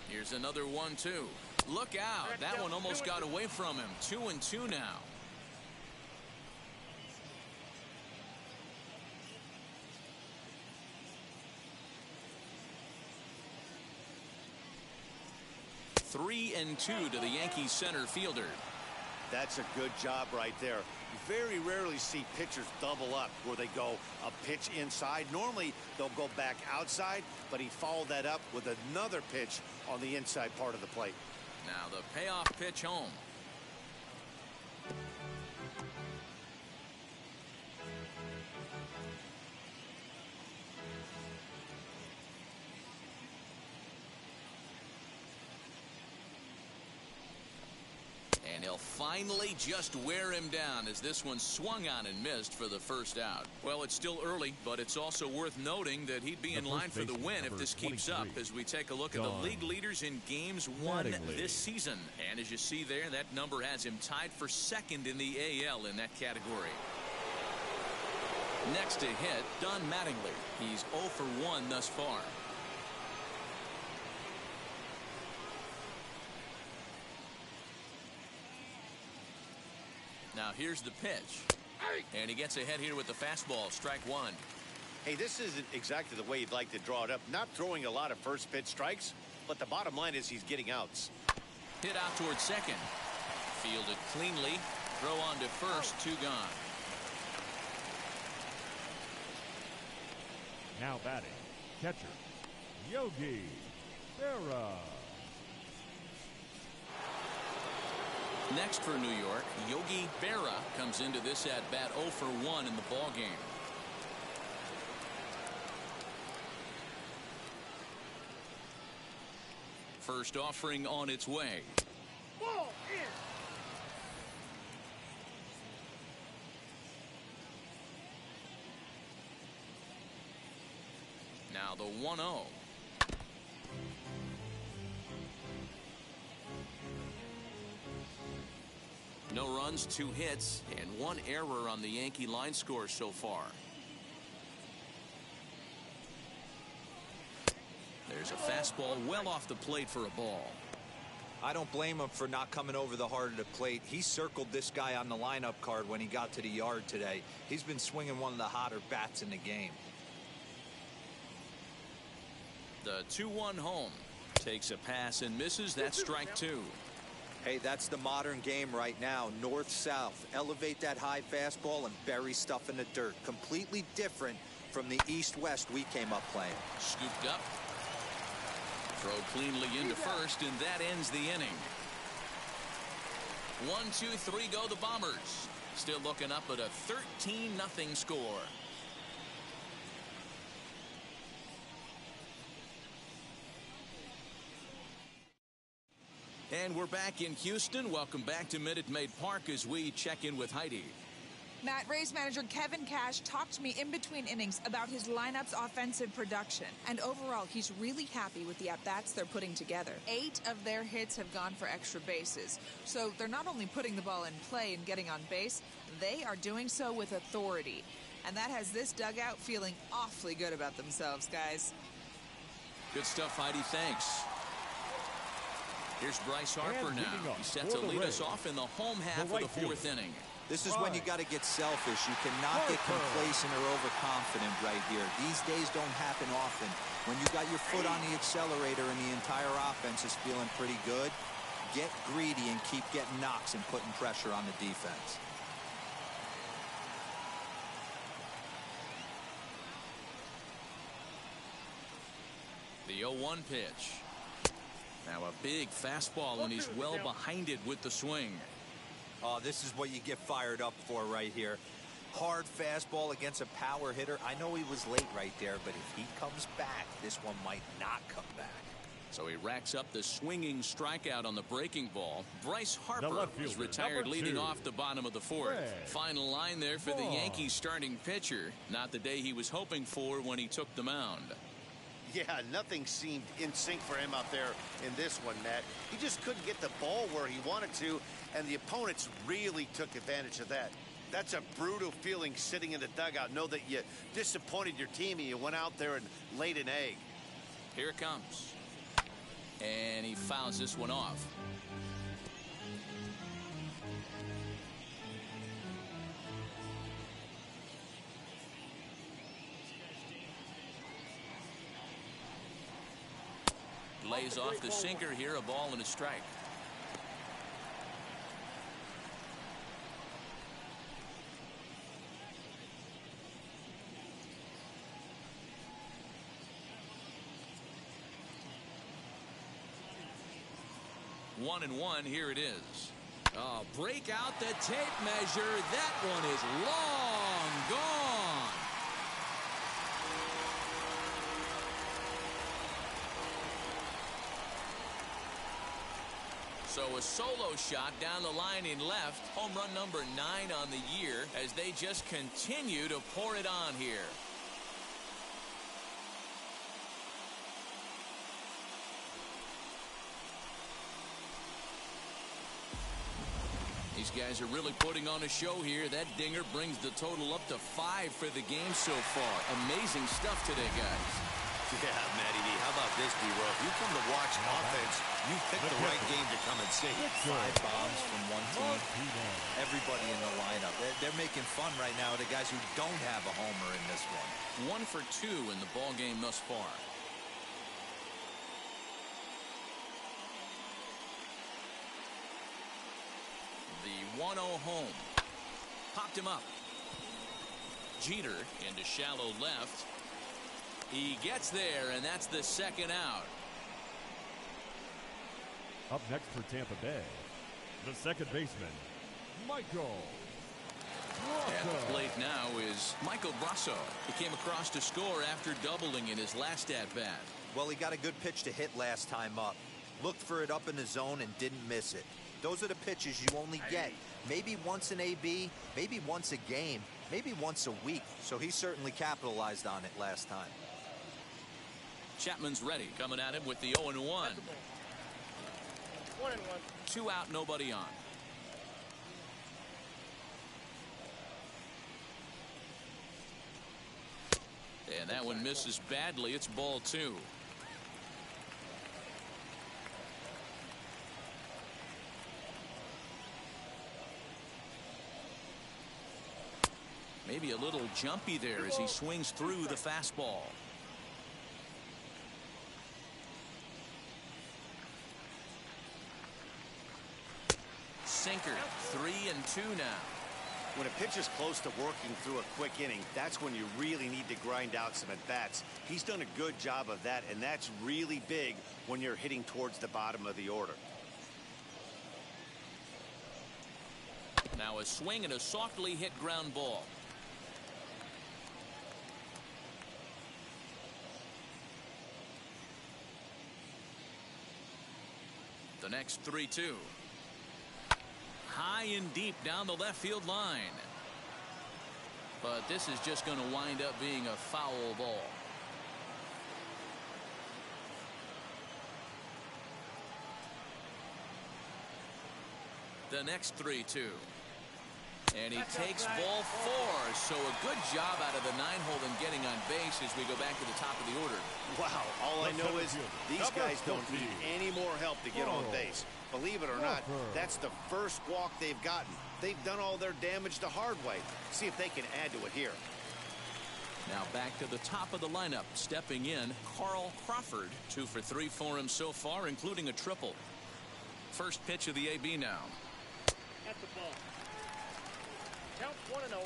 Here's another 1-2. Look out. That one almost got away from him. 2-2 now. Three and 2 to the Yankees center fielder. That's a good job right there. You very rarely see pitchers double up where they go a pitch inside. Normally they'll go back outside, but he followed that up with another pitch on the inside part of the plate. Now the payoff pitch home. And he'll finally just wear him down as this one swung on and missed for the first out. Well, it's still early, but it's also worth noting that he'd be in line for the win if this keeps up as we take a look at the league leaders in games won this season. And as you see there, that number has him tied for second in the AL in that category. Next to hit, Don Mattingly. He's 0 for 1 thus far. Now here's the pitch. And he gets ahead here with the fastball. Strike 1. Hey, this isn't exactly the way you'd like to draw it up. Not throwing a lot of first pitch strikes, but the bottom line is he's getting outs. Hit out towards second. Fielded cleanly. Throw on to first. 2 gone. Now batting, catcher, Yogi Berra. Next for New York, Yogi Berra comes into this at-bat 0 for 1 in the ballgame. First offering on its way. Ball in. Now the 1-0. No runs, 2 hits, and 1 error on the Yankee line score so far. There's a fastball well off the plate for a ball. I don't blame him for not coming over the heart of the plate. He circled this guy on the lineup card when he got to the yard today. He's been swinging one of the hotter bats in the game. The 2-1 home. Takes a pass and misses. That's strike 2. Hey, that's the modern game right now. North-south. Elevate that high fastball and bury stuff in the dirt. Completely different from the east-west we came up playing. Scooped up. Throw cleanly into first, and that ends the inning. 1, 2, 3 go the Bombers. Still looking up at a 13-0 score. And we're back in Houston. Welcome back to Minute Maid Park as we check in with Heidi. Matt, Rays manager Kevin Cash talked to me in between innings about his lineup's offensive production. And overall, he's really happy with the at-bats they're putting together. 8 of their hits have gone for extra bases. So they're not only putting the ball in play and getting on base, they are doing so with authority. And that has this dugout feeling awfully good about themselves, guys. Good stuff, Heidi. Thanks. Here's Bryce Harper now. He's set to lead us off in the home half of the 4th inning. This is when you got to get selfish. You cannot get complacent or overconfident right here. These days don't happen often. When you got your foot on the accelerator and the entire offense is feeling pretty good, get greedy and keep getting knocks and putting pressure on the defense. The 0-1 pitch. Now a big fastball, and he's well behind it with the swing. Oh, this is what you get fired up for right here. Hard fastball against a power hitter. I know he was late right there, but if he comes back, this one might not come back. So he racks up the swinging strikeout on the breaking ball. Bryce Harper is retired leading off the bottom of the 4th. Final line there for the Yankees starting pitcher. Not the day he was hoping for when he took the mound. Yeah, nothing seemed in sync for him out there in this one, Matt. He just couldn't get the ball where he wanted to, and the opponents really took advantage of that. That's a brutal feeling sitting in the dugout. Know that you disappointed your team and you went out there and laid an egg. Here it comes. And he fouls this one off. Lays off the sinker here, a ball and a strike. One and one, here it is. Oh, break out the tape measure. That one is long gone. So a solo shot down the line in left. Home run number 9 on the year as they just continue to pour it on here. These guys are really putting on a show here. That dinger brings the total up to 5 for the game so far. Amazing stuff today, guys. Yeah, Matty D, how about this, D-Roll? If you come to watch offense, you pick the right game to come and see. 5 bombs from one team. Everybody in the lineup. They're making fun right now of the guys who don't have a homer in this one. 1 for 2 in the ball game thus far. The 1-0 home. Popped him up. Jeter into shallow left. He gets there, and that's the second out. Up next for Tampa Bay, the second baseman, Michael At the plate now is Michael Brasso. He came across to score after doubling in his last at-bat. Well, he got a good pitch to hit last time up. Looked for it up in the zone and didn't miss it. Those are the pitches you only get maybe once an AB, maybe once a game, maybe once a week. So he certainly capitalized on it last time. Chapman's ready, coming at him with the 0-1. 1-1. 2 out, nobody on. And that one misses badly. It's ball 2. Maybe a little jumpy there as he swings through the fastball. Sinker, 3-2 now. When a pitcher's close to working through a quick inning, that's when you really need to grind out some at-bats. He's done a good job of that, and that's really big when you're hitting towards the bottom of the order. Now a swing and a softly hit ground ball. The The next 3-2. High and deep down the left field line. But this is just going to wind up being a foul ball. The next 3-2. And he takes ball 4. So a good job out of the 9-hole in getting on base as we go back to the top of the order. Wow, all I know is these guys don't need any more help to get on base. Believe it or not, that's the first walk they've gotten. They've done all their damage the hard way. See if they can add to it here. Now back to the top of the lineup. Stepping in, Carl Crawford. 2 for 3 for him so far, including a triple. First pitch of the AB now. That's the ball. Count 1-0.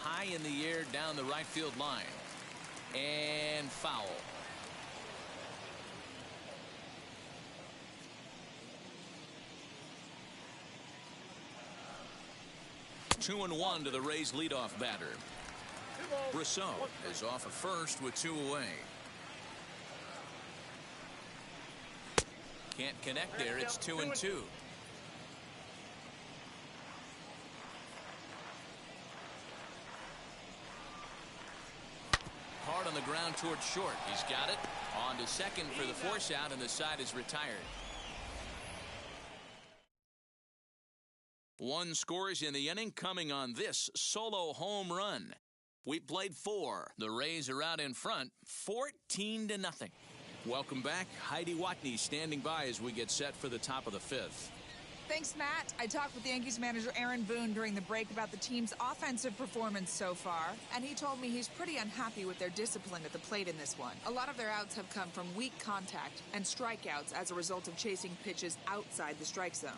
High in the air down the right field line. And foul. Two and one to the Rays leadoff batter. Brissot is off at first with 2 away. Can't connect there. It's 2-2. Hard on the ground towards short. He's got it. On to second for the force out, and the side is retired. 1 scores in the inning, coming on this solo home run. We played 4. The Rays are out in front, 14-0. Welcome back. Heidi Watney standing by as we get set for the top of the 5th. Thanks, Matt. I talked with Yankees manager Aaron Boone during the break about the team's offensive performance so far, and he told me he's pretty unhappy with their discipline at the plate in this one. A lot of their outs have come from weak contact and strikeouts as a result of chasing pitches outside the strike zone.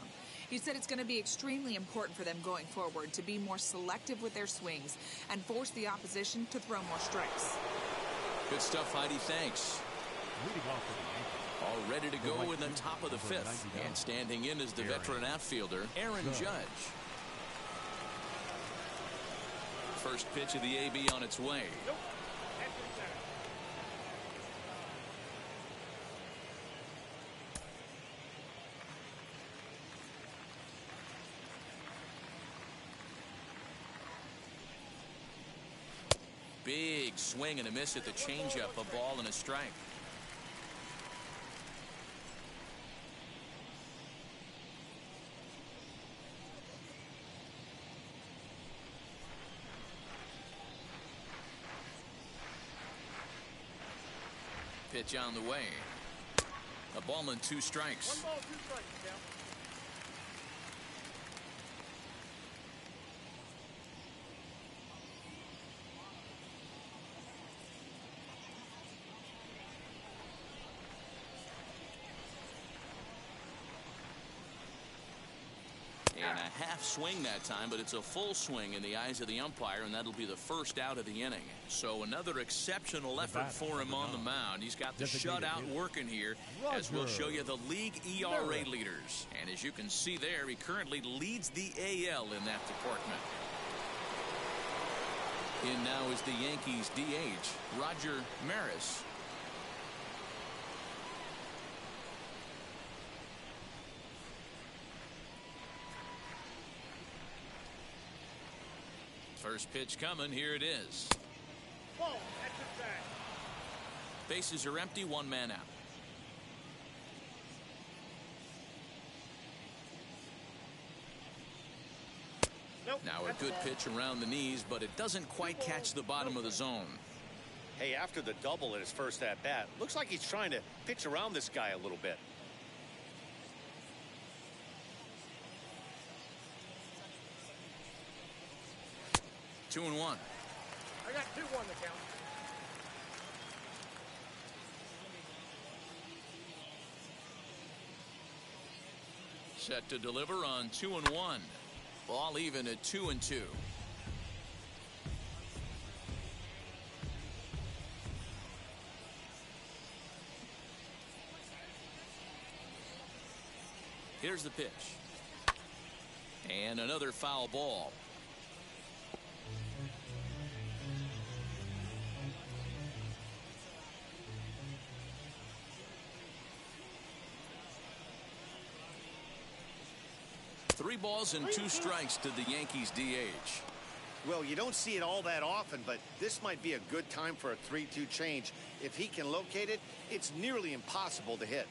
He said it's going to be extremely important for them going forward to be more selective with their swings and force the opposition to throw more strikes. Good stuff, Heidi. Thanks. All ready to go in the top of the 5th. And standing in is the veteran outfielder, Aaron Judge. First pitch of the AB on its way. Big swing and a miss at the changeup, a ball and a strike. Pitch on the way. A ball and 2 strikes. 1 ball, 2 strikes, Cal. And a half swing that time, but it's a full swing in the eyes of the umpire, and that'll be the first out of the inning. So another exceptional effort for him on the mound. He's got the shutout working here, as we'll show you the league ERA leaders. And as you can see there, he currently leads the AL in that department. In now is the Yankees DH, Roger Maris. First pitch coming. Here it is. Ball, that's it back. Bases are empty. 1 man out. Nope, Now a good pitch around the knees, but it doesn't quite catch the bottom of the zone. Hey, after the double in his first at-bat, looks like he's trying to pitch around this guy a little bit. Two and 1. I got 2-1 to count. Set to deliver on 2 and 1. Ball even at 2 and 2. Here's the pitch. And another foul ball. 3 balls and 2 strikes to the Yankees DH. Well, you don't see it all that often, but this might be a good time for a 3-2 change. If he can locate it, it's nearly impossible to hit.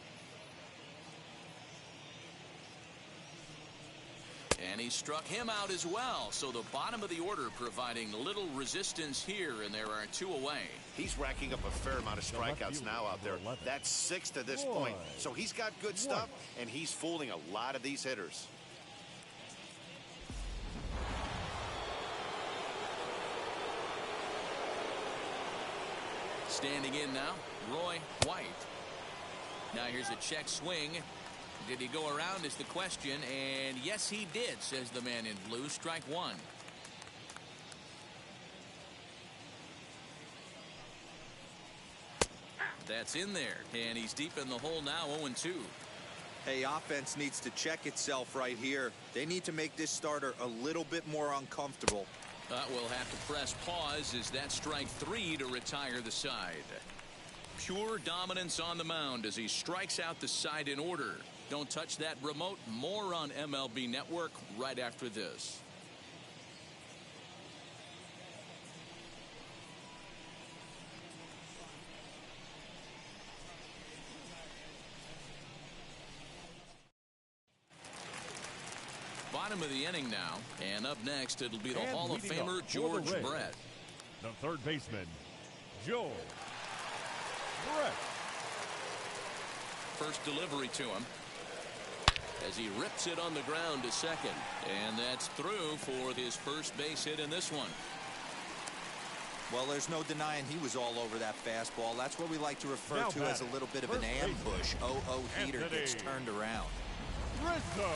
And he struck him out as well. So the bottom of the order providing little resistance here, and there are 2 away. He's racking up a fair amount of strikeouts now out there. That's 6 to this point. So he's got good stuff, and he's fooling a lot of these hitters. Standing in now, Roy White. Now here's a check swing. Did he go around is the question, and yes he did, says the man in blue. Strike 1. That's in there, and he's deep in the hole now, 0-2. Hey, offense needs to check itself right here. They need to make this starter a little bit more uncomfortable. We'll have to press pause as that's strike 3 to retire the side. Pure dominance on the mound as he strikes out the side in order. Don't touch that remote. More on MLB Network right after this. Bottom of the inning now, and up next it'll be the Hall of Famer George Brett. The third baseman, George Brett. First delivery to him as he rips it on the ground to second, and that's through for his first base hit in this one. Well, there's no denying he was all over that fastball. That's what we like to refer Now to as a little bit of an ambush. Heater gets turned around. Rizzo.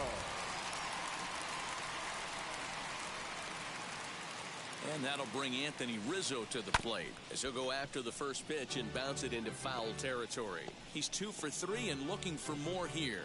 And that'll bring Anthony Rizzo to the plate as he'll go after the first pitch and bounce it into foul territory. He's 2 for 3 and looking for more here.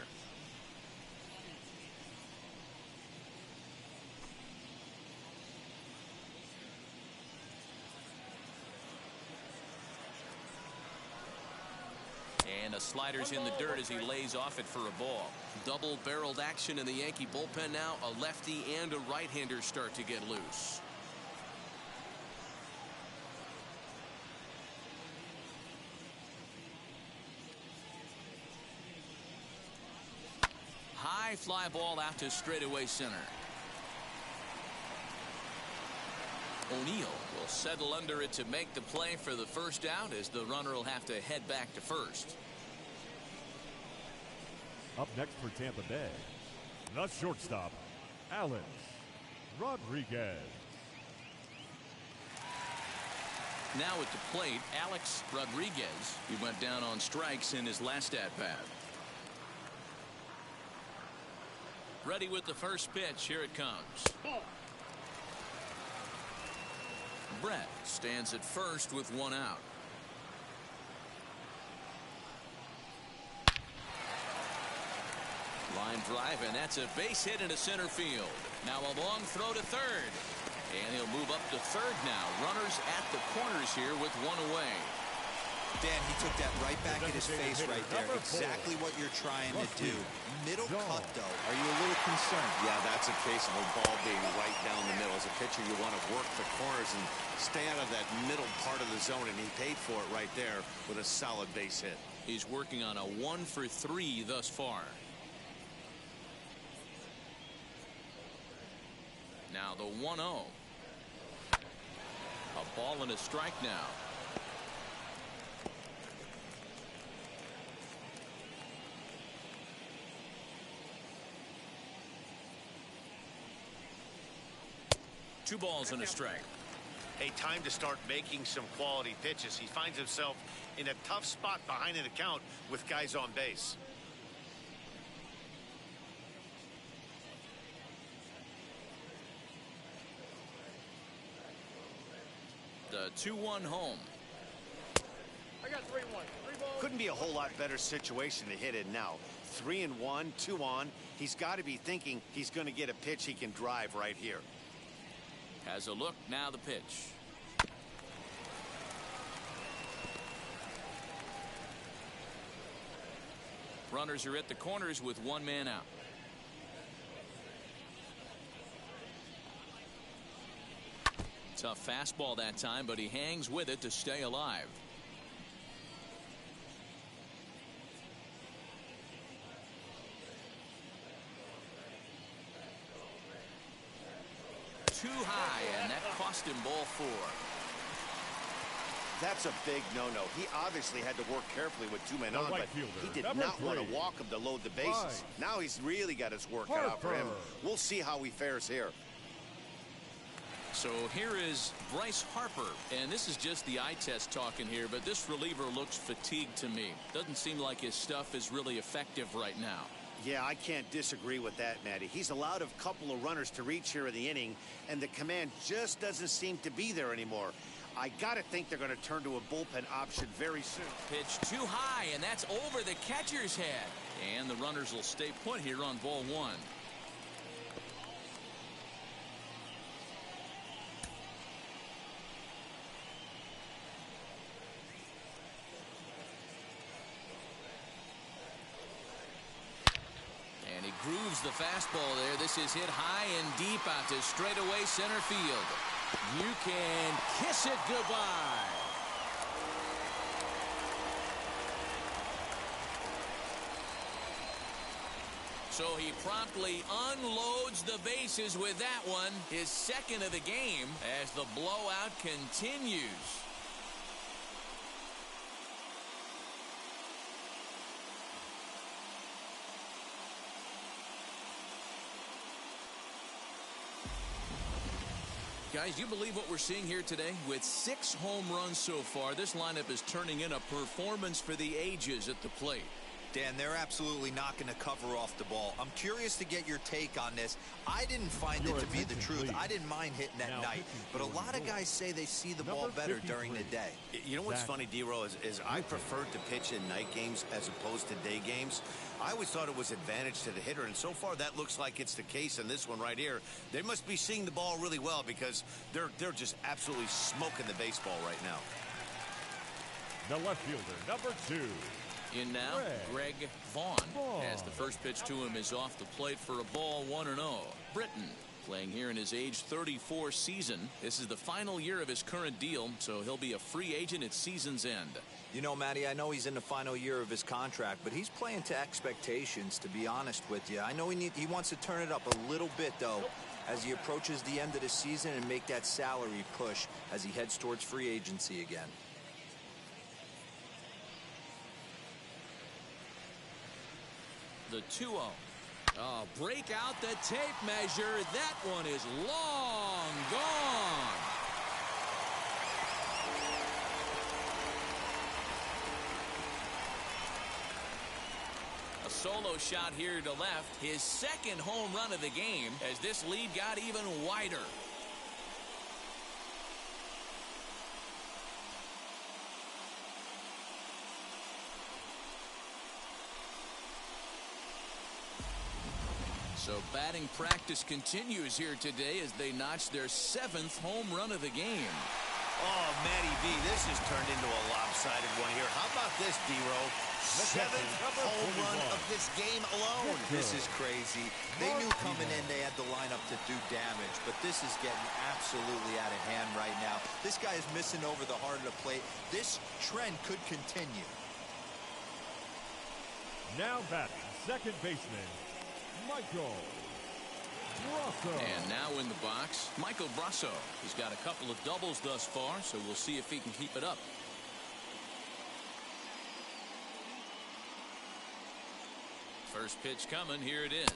And a slider's in the dirt as he lays off it for a ball. Double-barreled action in the Yankee bullpen now. A lefty and a right-hander start to get loose. High fly ball out to straightaway center. O'Neill will settle under it to make the play for the first out as the runner will have to head back to first. Up next for Tampa Bay, the shortstop, Alex Rodriguez. Now at the plate, Alex Rodriguez. He went down on strikes in his last at-bat. Ready with the first pitch. Here it comes. Brett stands at first with 1 out. Line drive, and that's a base hit into center field. Now a long throw to third. And he'll move up to third now. Runners at the corners here with 1 away. Dan, he took that right back in his face right there. Exactly what you're trying to do. Middle cut, though. Are you a little concerned? Yeah, that's a case of a ball being right down the middle. As a pitcher, you want to work the corners and stay out of that middle part of the zone, and he paid for it right there with a solid base hit. He's working on a 1 for 3 thus far. Now the 1-0. A ball and a strike now. Two balls and a strike. A time to start making some quality pitches. He finds himself in a tough spot behind an account with guys on base. The 2-1 home. I got 3-1. 3 balls. Couldn't be a whole lot better situation to hit in now. 3-1, 2 on. He's got to be thinking he's going to get a pitch he can drive right here. Has a look, now the pitch. Runners are at the corners with 1 man out. Tough fastball that time, but he hangs with it to stay alive. Too high, and that cost him ball 4. That's a big no-no. He obviously had to work carefully with 2 men on, but he did number not want 3. to walk him to load the bases. Right. Now he's really got his work cut out for him. We'll see how he fares here. So here is Bryce Harper, and this is just the eye test talking here, but this reliever looks fatigued to me. Doesn't seem like his stuff is really effective right now. Yeah, I can't disagree with that, Matty. He's allowed a couple of runners to reach here in the inning, and the command just doesn't seem to be there anymore. I got to think they're going to turn to a bullpen option very soon. Pitch too high, and that's over the catcher's head. And the runners will stay put here on ball 1. And he grooves the fastball there. This is hit high and deep out to straightaway center field. You can kiss it goodbye. So he promptly unloads the bases with that one, his second of the game, as the blowout continues. Guys, you believe what we're seeing here today? With 6 home runs so far, this lineup is turning in a performance for the ages at the plate. Dan, they're absolutely not going to cover off the ball. I'm curious to get your take on this. I didn't find it to be the truth. I didn't mind hitting at night, but a lot of guys say they see the ball better during the day. You know what's funny, D-Row, is I prefer to pitch in night games as opposed to day games. I always thought it was advantage to the hitter, and so far that looks like it's the case in this one right here. They must be seeing the ball really well because they're just absolutely smoking the baseball right now. The left fielder, number 2. In now, Greg Vaughn, as the first pitch to him is off the plate for a ball 1-0. Britton playing here in his age 34 season. This is the final year of his current deal, so he'll be a free agent at season's end. You know, Matty, I know he's in the final year of his contract, but he's playing to expectations, to be honest with you. I know he wants to turn it up a little bit, though, as he approaches the end of the season and make that salary push as he heads towards free agency again. The 2-0. Oh, break out the tape measure. That one is long gone. A solo shot here to left. His second home run of the game as this lead got even wider. So batting practice continues here today as they notch their 7th home run of the game. Oh, Matty B, this has turned into a lopsided one here. How about this, D-Row? 7th home run of this game alone. This is crazy. They knew coming in they had the lineup to do damage, but this is getting absolutely out of hand right now. This guy is missing over the heart of the plate. This trend could continue. Now batting, second baseman, Michael Brasso. And now in the box, Michael Brasso. He's got a couple of doubles thus far, so we'll see if he can keep it up. First pitch coming. Here it is.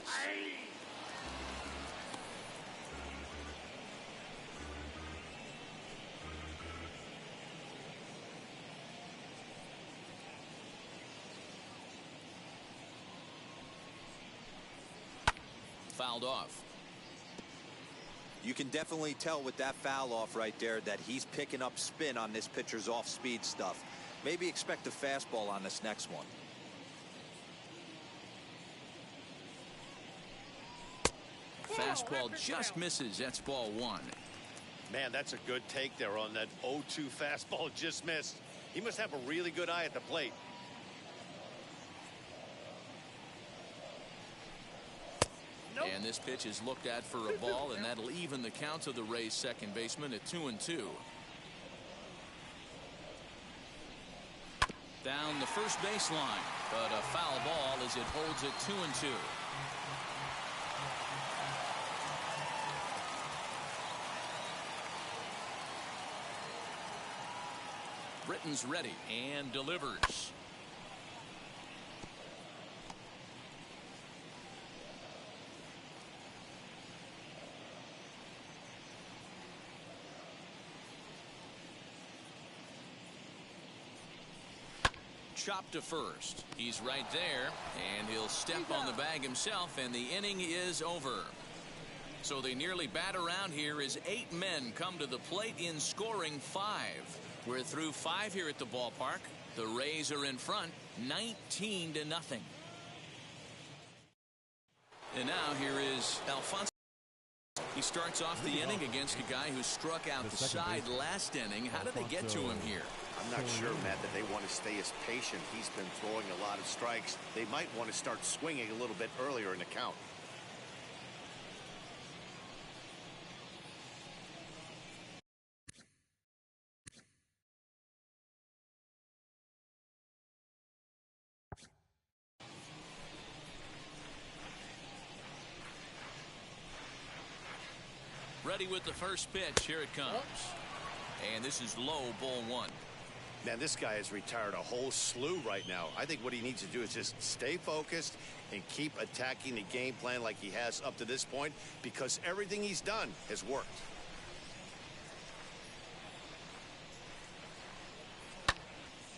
Fouled off. You can definitely tell with that foul off right there that he's picking up spin on this pitcher's off-speed stuff. Maybe expect a fastball on this next one. Fastball just misses. That's ball 1. Man, that's a good take there on that 0-2 fastball just missed. He must have a really good eye at the plate. And this pitch is looked at for a ball, and that'll even the count of the Rays' second baseman at 2-2. Down the first baseline, but a foul ball as it holds it 2-2. Britton's ready and delivers. Chop to first. He's right there, and he'll step on the bag himself, and the inning is over. So they nearly bat around here as 8 men come to the plate in scoring 5. We're through 5 here at the ballpark. The Rays are in front, 19-0. And now here is Alfonso. He starts off the inning against a guy who struck out the side last inning. How did they get to him here? I'm not sure, Matt, that they want to stay as patient. He's been throwing a lot of strikes. They might want to start swinging a little bit earlier in the count. Ready with the first pitch. Here it comes. And this is low, ball 1. Man, this guy has retired a whole slew right now. I think what he needs to do is just stay focused and keep attacking the game plan like he has up to this point, because everything he's done has worked.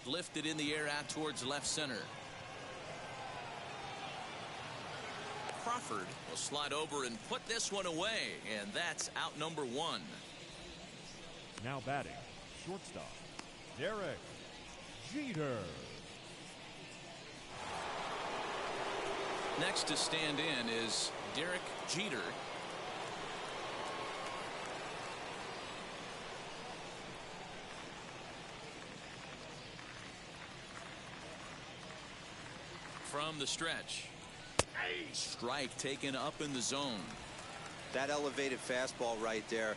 Lifted in the air out towards left center. Crawford will slide over and put this one away, and that's out number 1. Now batting, shortstop, Derek Jeter. Next to stand in is Derek Jeter. From the stretch. Strike taken up in the zone. That elevated fastball right there,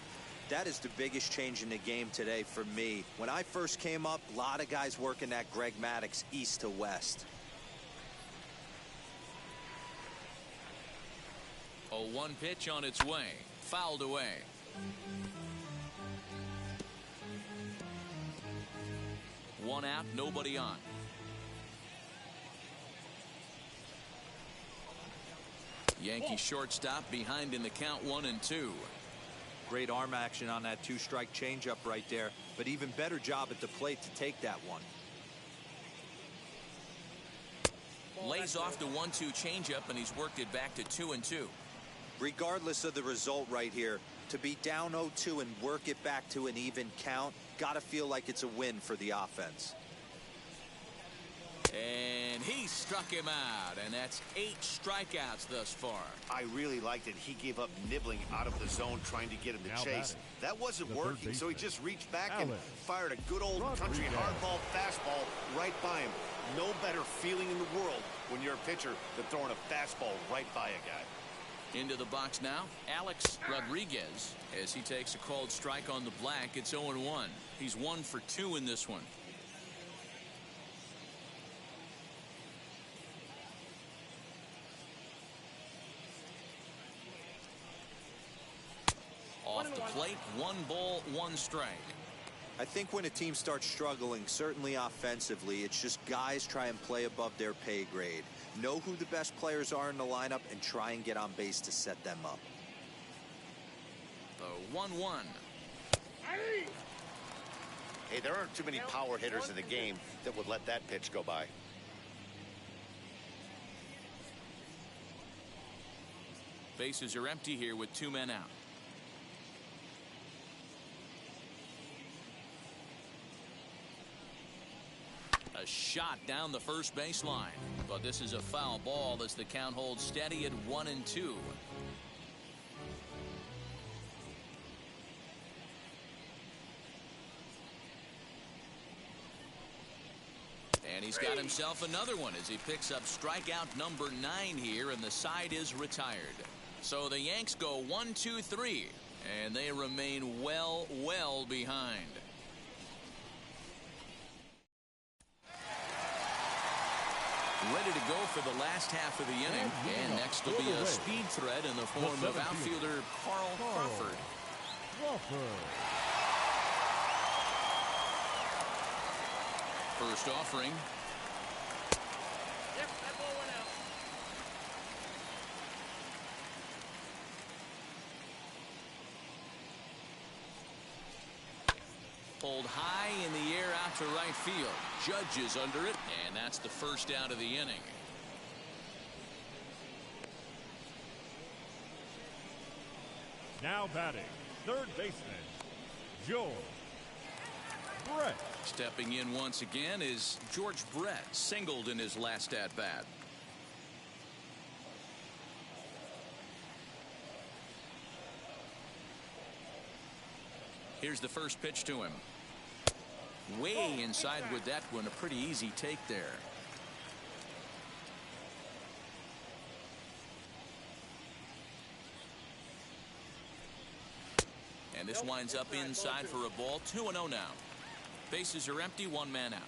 that is the biggest change in the game today for me. When I first came up, a lot of guys working that Greg Maddux east to west. A 1 pitch on its way. Fouled away. One out, nobody on. Yankee shortstop behind in the count 1-2. Great arm action on that 2-strike changeup right there, but even better job at the plate to take that one. Lays off the 1-2 changeup, and he's worked it back to 2-2. Regardless of the result right here, to be down 0-2 and work it back to an even count, gotta feel like it's a win for the offense. And he struck him out, and that's 8 strikeouts thus far. I really liked it. He gave up nibbling out of the zone trying to get him to Now chase. batting, That wasn't working, so he just reached back and Alex fired a good old country hardball fastball right by him. No better feeling in the world when you're a pitcher than throwing a fastball right by a guy. Into the box now, Alex Rodriguez, as he takes a called strike on the black. It's 0-1. He's 1 for 2 in this one. Off the plate, 1 ball, 1 strike. I think when a team starts struggling, certainly offensively, it's just guys try and play above their pay grade. Know who the best players are in the lineup and try and get on base to set them up. The 1-1. Hey, there aren't too many power hitters in the game that would let that pitch go by. Bases are empty here with 2 men out. A shot down the first baseline, but this is a foul ball as the count holds steady at 1-2. And he's got himself another one as he picks up strikeout number 9 here, and the side is retired. So the Yanks go 1-2-3, and they remain well behind. Ready to go for the last half of the inning. And next will be a speed threat in the form of outfielder Carl Crawford. First offering. Yep, that ball went out. Pulled high in the air out to right field. Judge is under it, and that's the first out of the inning. Now batting, third baseman, George Brett. Stepping in once again is George Brett, singled in his last at-bat. Here's the first pitch to him. Way inside with that one. A pretty easy take there. And this winds up inside for a ball. 2-0 now. Bases are empty. One man out.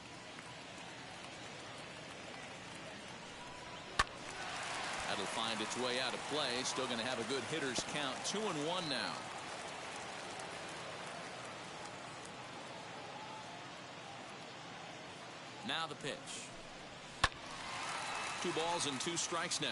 That'll find its way out of play. Still going to have a good hitter's count. 2-1 now. Now the pitch. 2 balls and 2 strikes now.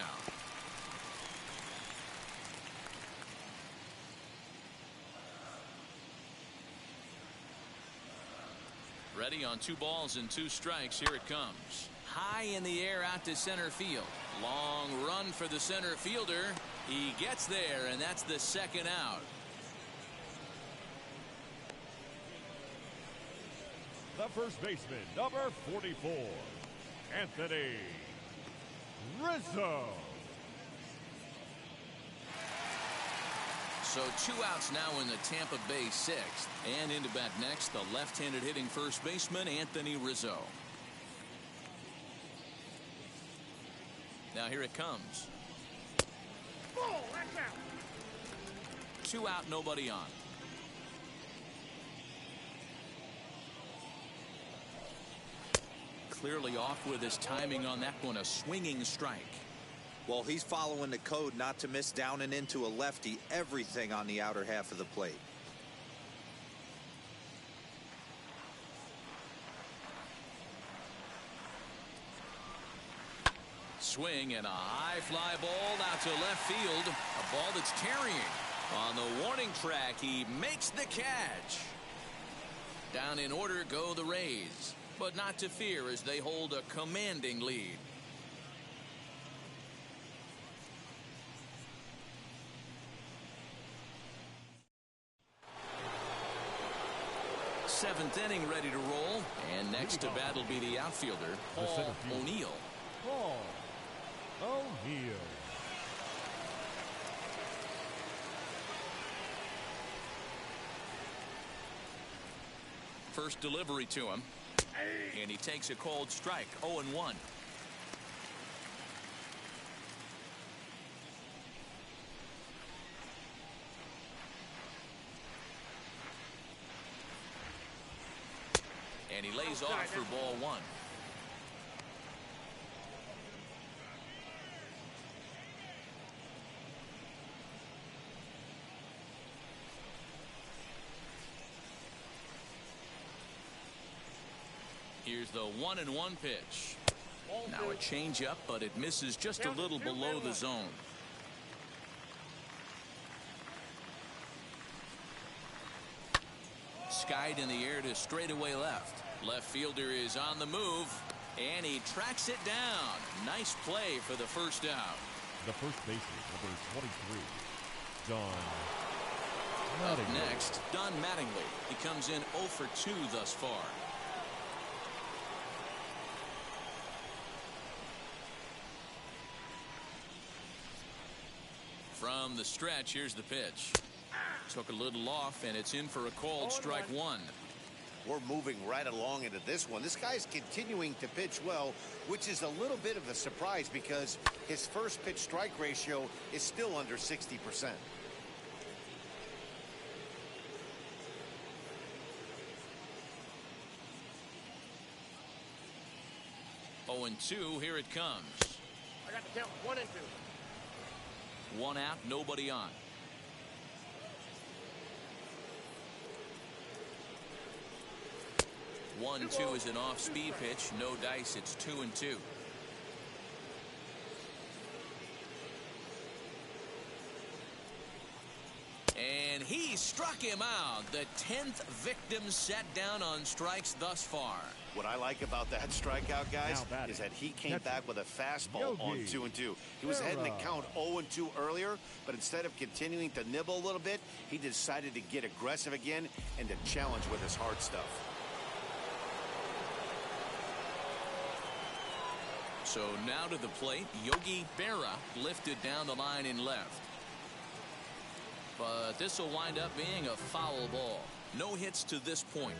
Ready on 2 balls and 2 strikes. Here it comes. High in the air out to center field. Long run for the center fielder. He gets there, and that's the second out. The first baseman, number 44, Anthony Rizzo. So 2 outs now in the Tampa Bay 6th. And into bat next, the left-handed hitting first baseman, Anthony Rizzo. Now here it comes. Ball, that's out. 2 out, nobody on. Clearly off with his timing on that one. A swinging strike. Well, he's following the code not to miss down and into a lefty. Everything on the outer half of the plate. Swing and a high fly ball out to left field. A ball that's carrying. On the warning track, he makes the catch. Down in order go the Rays. But not to fear as they hold a commanding lead. Seventh inning ready to roll. And next to bat will be the outfielder, Paul O'Neill. Paul O'Neill. First delivery to him. And he takes a cold strike. 0-1. And he lays off for ball 1. Here's the 1-1 pitch. Now a changeup, but it misses just a little below the zone. Skied in the air to straightaway left. Left fielder is on the move, and he tracks it down. Nice play for the first out. The first baseman, number 23, Don Up Mattingly. next, Don Mattingly. He comes in 0 for 2 thus far. From the stretch, here's the pitch. Took a little off, and it's in for a called strike 1. We're moving right along into this one. This guy's continuing to pitch well, which is a little bit of a surprise because his first pitch strike ratio is still under 60%. Oh, and 2, here it comes. I got the count 1 and 2. 1 out, nobody on. 1-2 is an off-speed pitch. No dice. It's 2-2. And he struck him out. The 10th victim set down on strikes thus far. What I like about that strikeout, guys, is that he came back with a fastball on 2-2. He was heading to count 0-2 earlier, but instead of continuing to nibble a little bit, he decided to get aggressive again and to challenge with his hard stuff. So now to the plate, Yogi Berra lifted down the line in left. But this will wind up being a foul ball. No hits to this point.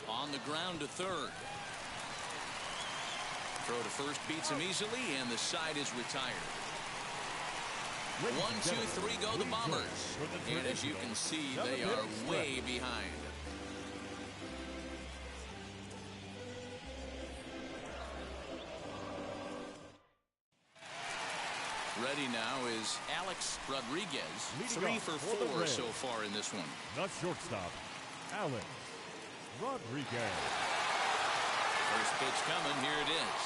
On the ground to third. Throw to first beats him easily, and the side is retired. 1, 2, 3 go the Bombers. And as you can see, they are way behind. Ready now is Alex Rodriguez. 3 for 4 so far in this one. The shortstop, Alex Rodriguez. First pitch coming. Here it is.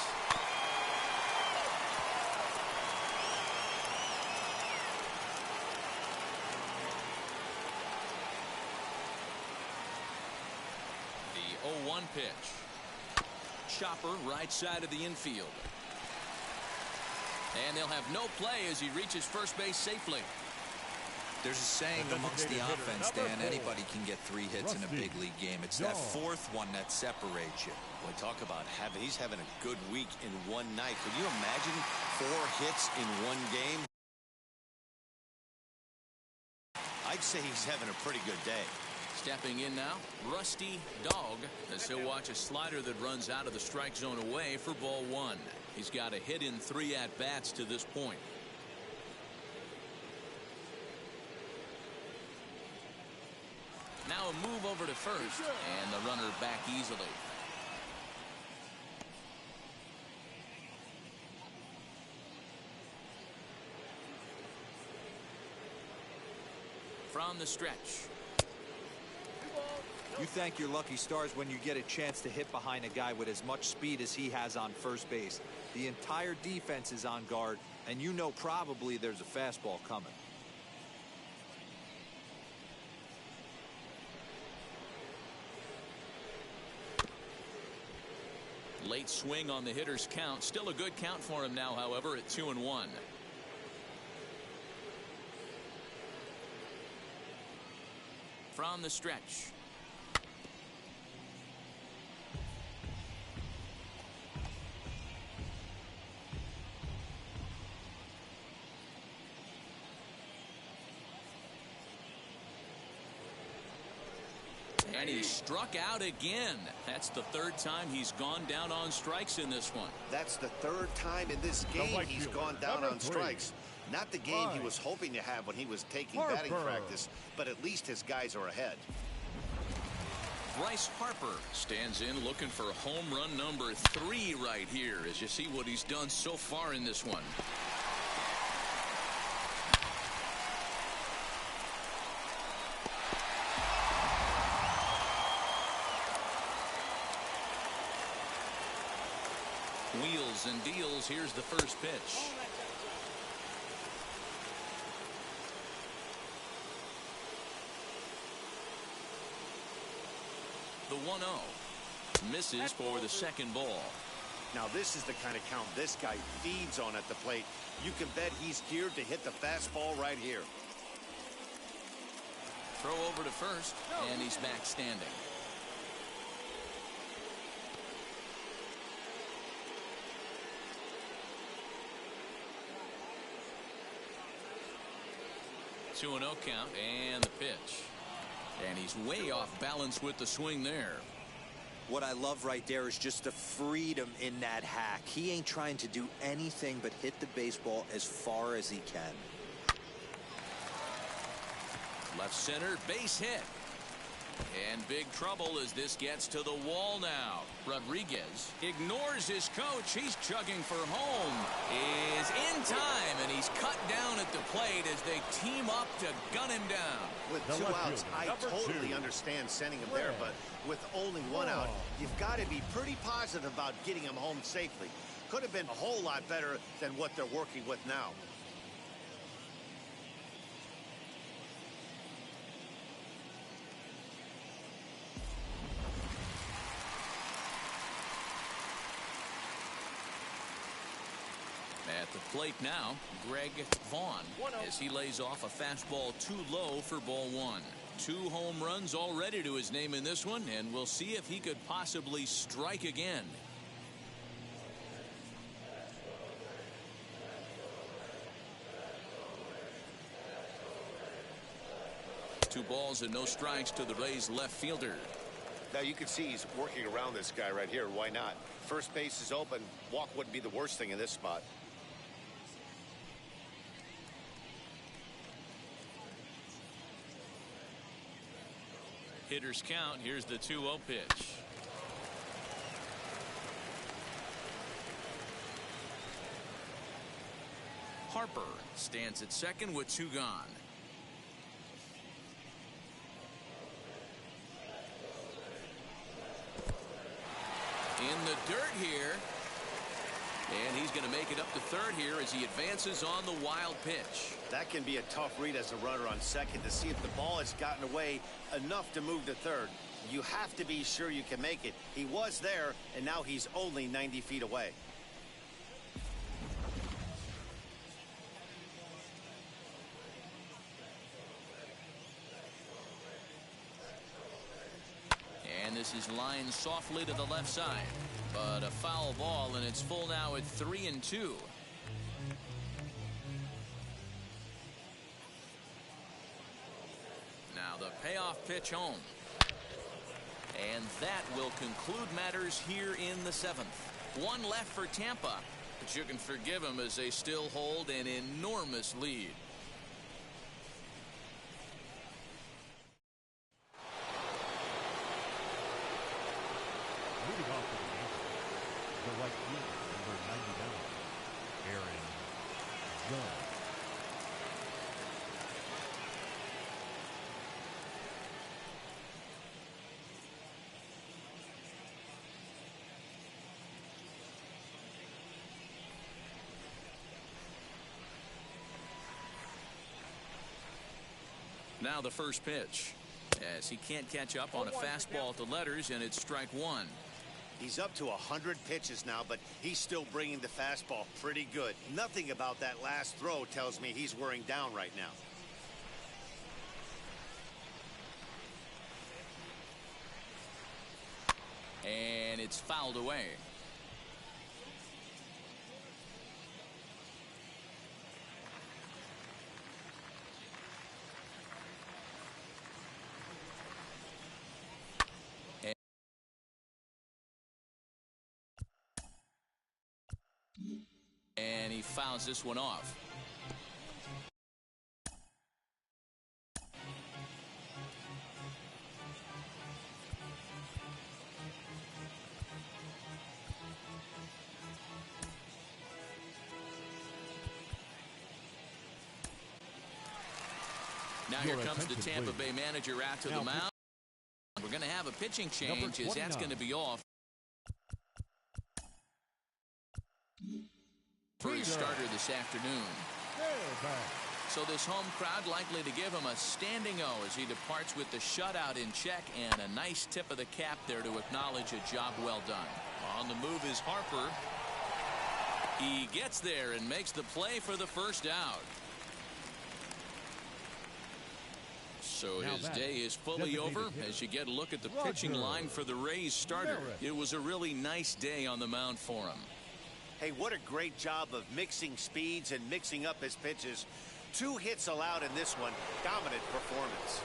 The 0-1 pitch. Chopper right side of the infield. And they'll have no play as he reaches first base safely. There's a saying amongst the offense, Dan, anybody can get 3 hits in a big league game. It's that 4th one that separates you. Boy, talk about he's having a good week in one night. Can you imagine 4 hits in one game? I'd say he's having a pretty good day. Stepping in now, Rusty Dog, as he'll watch a slider that runs out of the strike zone away for ball 1. He's got a hit in 3 at-bats to this point. Now a move over to first, and the runner back easily. From the stretch. You thank your lucky stars when you get a chance to hit behind a guy with as much speed as he has on first base. The entire defense is on guard, and you know probably there's a fastball coming. Late swing on the hitter's count. Still a good count for him now, however, at 2-1. From the stretch. And he struck out again. That's the 3rd time he's gone down on strikes in this one. That's the 3rd time in this game he's gone down on strikes. Not the game he was hoping to have when he was taking batting practice, but at least his guys are ahead. Bryce Harper stands in looking for home run number 3 right here as you see what he's done so far in this one. Wheels and deals. Here's the first pitch. The 1-0 misses for the 2nd ball. Now this is the kind of count this guy feeds on at the plate. You can bet he's geared to hit the fastball right here. Throw over to first, and he's back standing. 2-0 count and the pitch. And he's way off balance with the swing there. What I love right there is just the freedom in that hack. He ain't trying to do anything but hit the baseball as far as he can. Left center, base hit. And big trouble as this gets to the wall now. Rodriguez ignores his coach. He's chugging for home. Is in time, and he's cut down at the plate as they team up to gun him down. With 2 outs, I totally understand sending him there, but with only 1 out, you've got to be pretty positive about getting him home safely. Could have been a whole lot better than what they're working with now. At the plate now, Greg Vaughn, as he lays off a fastball too low for ball 1. 2 home runs already to his name in this one, and we'll see if he could possibly strike again. Two balls and no strikes to the Rays left fielder. Now you can see he's working around this guy right here. Why not? First base is open. Walk wouldn't be the worst thing in this spot. Hitters count. Here's the 2-0 pitch. Harper stands at second with 2 gone. In the dirt here. And he's going to make it up to third here as he advances on the wild pitch. That can be a tough read as a runner on second to see if the ball has gotten away enough to move to third. You have to be sure you can make it. He was there, and now he's only 90 feet away. And this is lined softly to the left side. But a foul ball, and it's full now at 3-2. Now the payoff pitch home. And that will conclude matters here in the 7th. 1 left for Tampa, but you can forgive them as they still hold an enormous lead. Moving off to the Yankees, the right fielder, number 99, Aaron Judge. Now the first pitch, as he can't catch up on a fastball to letters, and it's strike 1. He's up to 100 pitches now, but he's still bringing the fastball pretty good. Nothing about that last throw tells me he's wearing down right now. And it's fouled away. And he fouls this one off. Now here comes the Tampa Bay manager out to the mound. We're going to have a pitching change as that's going to be off. First starter this afternoon. So this home crowd likely to give him a standing O as he departs with the shutout in check, and a nice tip of the cap there to acknowledge a job well done. On the move is Harper. He gets there and makes the play for the first out. So his day is fully over as you get a look at the pitching line for the Rays starter. It was a really nice day on the mound for him. Hey, what a great job of mixing speeds and mixing up his pitches. 2 hits allowed in this one. Dominant performance.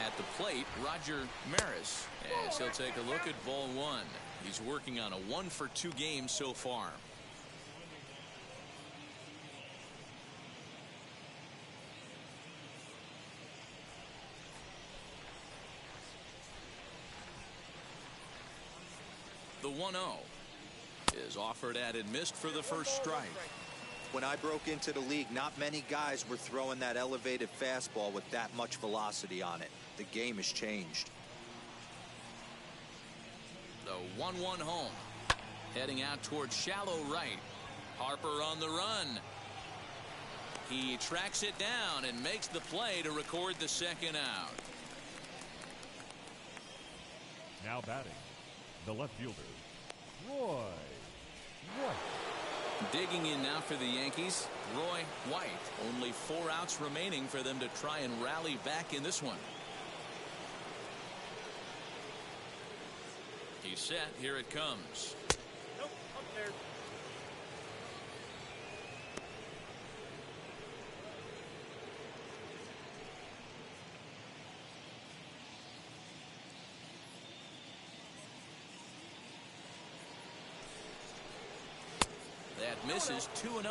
At the plate, Roger Maris, as he'll take a look at ball 1. He's working on a 1-for-2 game so far. The 1-0 is offered at and missed for the first strike. When I broke into the league, not many guys were throwing that elevated fastball with that much velocity on it. The game has changed. The 1-1 home. Heading out towards shallow right. Harper on the run. He tracks it down and makes the play to record the second out. Now batting, the left fielder, Roy White. Digging in now for the Yankees, Roy White. Only 4 outs remaining for them to try and rally back in this one. He's set. Here it comes. Nope, up there. That misses 2-0.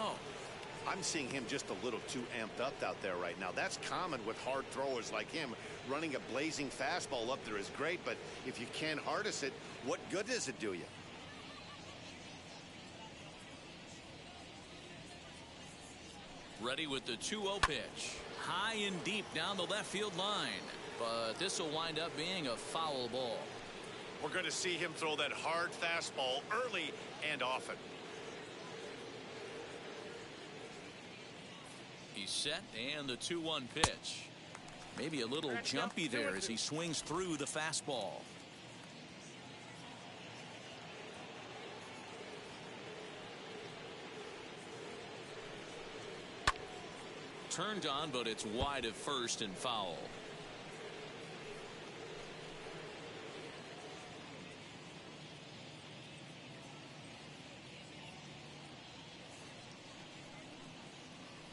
I'm seeing him just a little too amped up out there right now. That's common with hard throwers like him. Running a blazing fastball up there is great, but if you can't harness it, what good does it do you? Ready with the 2-0 pitch. High and deep down the left field line. But this will wind up being a foul ball. We're going to see him throw that hard fastball early and often. He's set, and the 2-1 pitch. Maybe a little jumpy there as he swings through the fastball. Turned on, but it's wide at first and foul.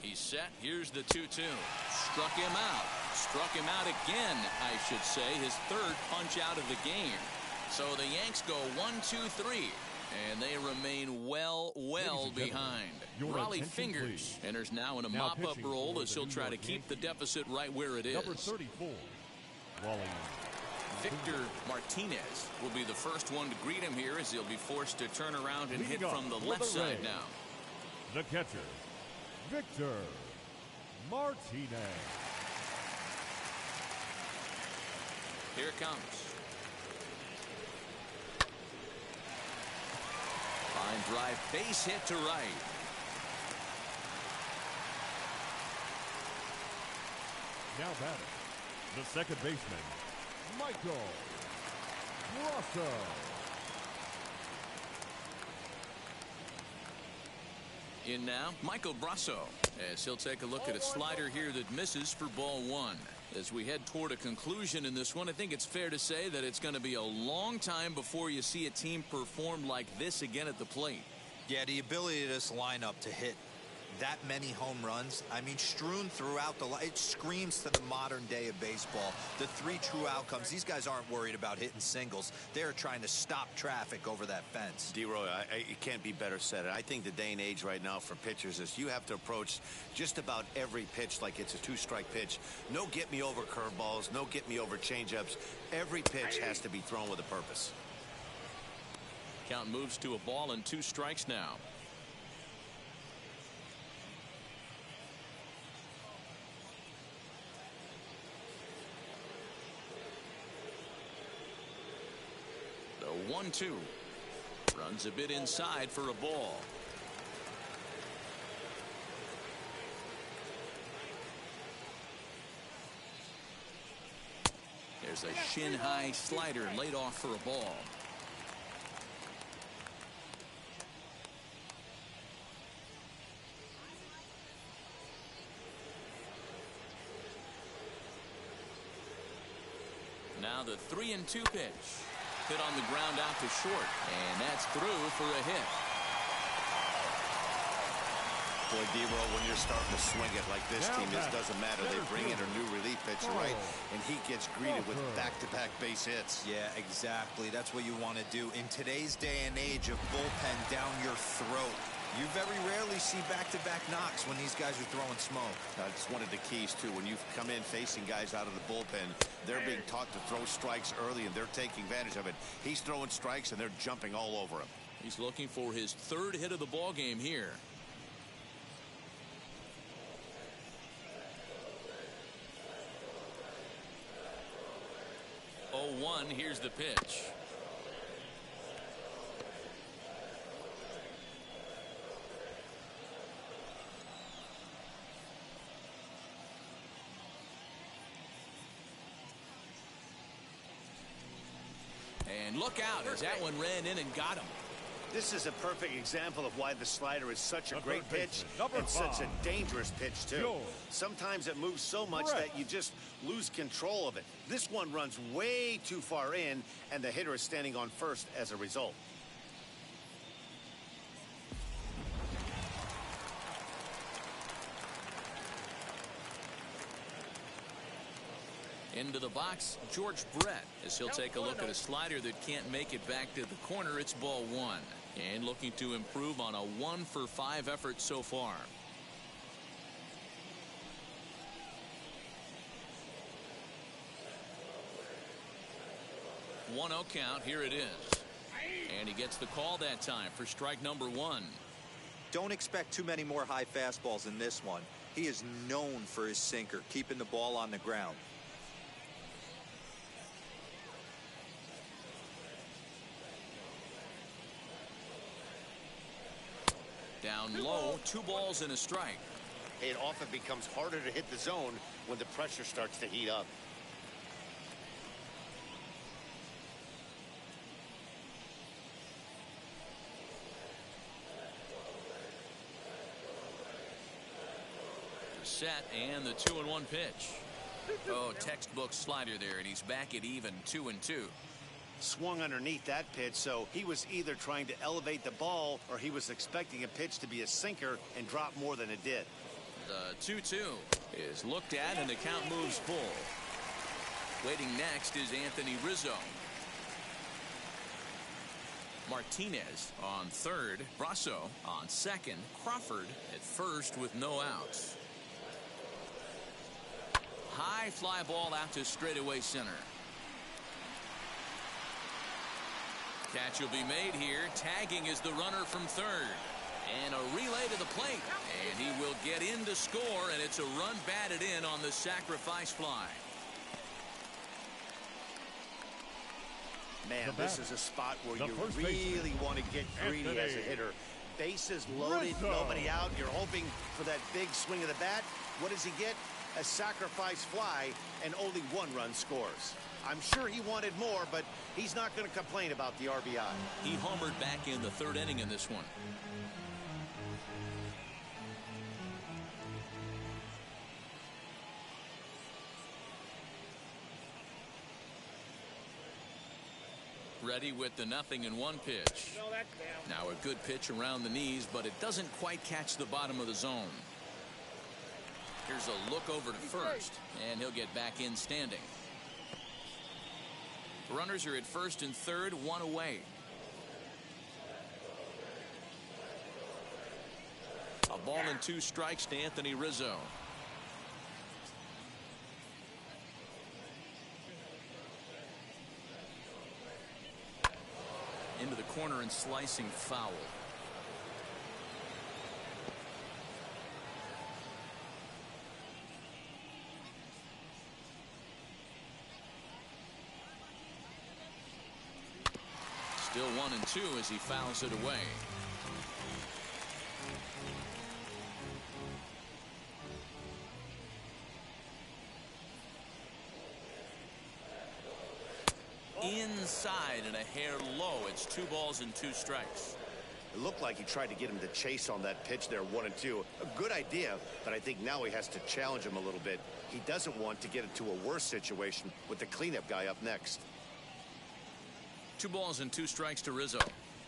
He's set. Here's the 2-2. Struck him out. Struck him out again, I should say. His 3rd punch out of the game. So the Yanks go 1-2-3. And they remain well behind. Raleigh Fingers enters now in a mop-up role as he'll try to keep the deficit right where it is. Number 34, Raleigh. Victor Martinez will be the first one to greet him here as he'll be forced to turn around and hit from the left side now. The catcher, Victor Martinez. Here it comes. Line drive, base hit to right. Now batting, the second baseman, Michael Rosso. In now, Michael Brasso, as he'll take a look at a slider here that misses for ball 1. As we head toward a conclusion in this one, I think it's fair to say that it's going to be a long time before you see a team perform like this again at the plate. Yeah, the ability of this lineup to hit that many home runs, I mean, strewn throughout the line, it screams to the modern day of baseball. The 3 true outcomes. These guys aren't worried about hitting singles. They're trying to stop traffic over that fence. D-Roy, it can't be better said. I think the day and age right now for pitchers is you have to approach just about every pitch like it's a 2-strike pitch. No get-me-over curveballs, no get-me-over changeups. Every pitch has to be thrown with a purpose. Count moves to a ball and 2 strikes now. The 1-2 runs a bit inside for a ball. There's a shin-high slider laid off for a ball. Now the 3-2 pitch. Hit on the ground out to short, and that's through for a hit. Boy, D-Roll, when you're starting to swing it like this team, it doesn't matter. They bring in a new relief pitcher, right? And he gets greeted with back-to-back base hits. Yeah, exactly. That's what you want to do. In today's day and age of bullpen down your throat, you very rarely see back-to-back knocks when these guys are throwing smoke. That's one of the keys, too. When you come in facing guys out of the bullpen, they're being taught to throw strikes early, and they're taking advantage of it. He's throwing strikes, and they're jumping all over him. He's looking for his third hit of the ball game here. Oh, 1, here's the pitch. And look out as that one ran in and got him. This is a perfect example of why the slider is such a great pitch and such a dangerous pitch, too. Sometimes it moves so much that you just lose control of it. This one runs way too far in, and the hitter is standing on first as a result. Into the box, George Brett, as he'll take a look at a slider that can't make it back to the corner. It's ball 1. And looking to improve on a 1-for-5 effort so far. 1-0 count. Here it is. And he gets the call that time for strike number 1. Don't expect too many more high fastballs in this one. He is known for his sinker, keeping the ball on the ground. Down low, 2 balls and a strike. It often becomes harder to hit the zone when the pressure starts to heat up. Set and the 2-1 pitch. Oh, textbook slider there, and he's back at even 2-2. Swung underneath that pitch, so he was either trying to elevate the ball or he was expecting a pitch to be a sinker and drop more than it did. The 2-2 is looked at and the count moves full. Waiting next is Anthony Rizzo. Martinez on third, Brasso on second, Crawford at first with no outs. High fly ball out to straightaway center. Catch will be made here. Tagging is the runner from third. And a relay to the plate. And he will get in to score, and it's a run batted in on the sacrifice fly. Man, this is a spot where you really want to get greedy as a hitter. Bases loaded, nobody out. You're hoping for that big swing of the bat. What does he get? A sacrifice fly, and only 1 run scores. I'm sure he wanted more, but he's not going to complain about the RBI. He homered back in the 3rd inning in this one. Ready with the 0-1 pitch. Now a good pitch around the knees, but it doesn't quite catch the bottom of the zone. Here's a look over to first, and he'll get back in standing. Runners are at first and third, 1 away. A ball and 2 strikes to Anthony Rizzo. Into the corner and slicing foul. Still 1-2 as he fouls it away. Inside and a hair low. It's 2 balls and 2 strikes. It looked like he tried to get him to chase on that pitch there, 1-2. A good idea, but I think now he has to challenge him a little bit. He doesn't want to get into a worse situation with the cleanup guy up next. 2 balls and 2 strikes to Rizzo.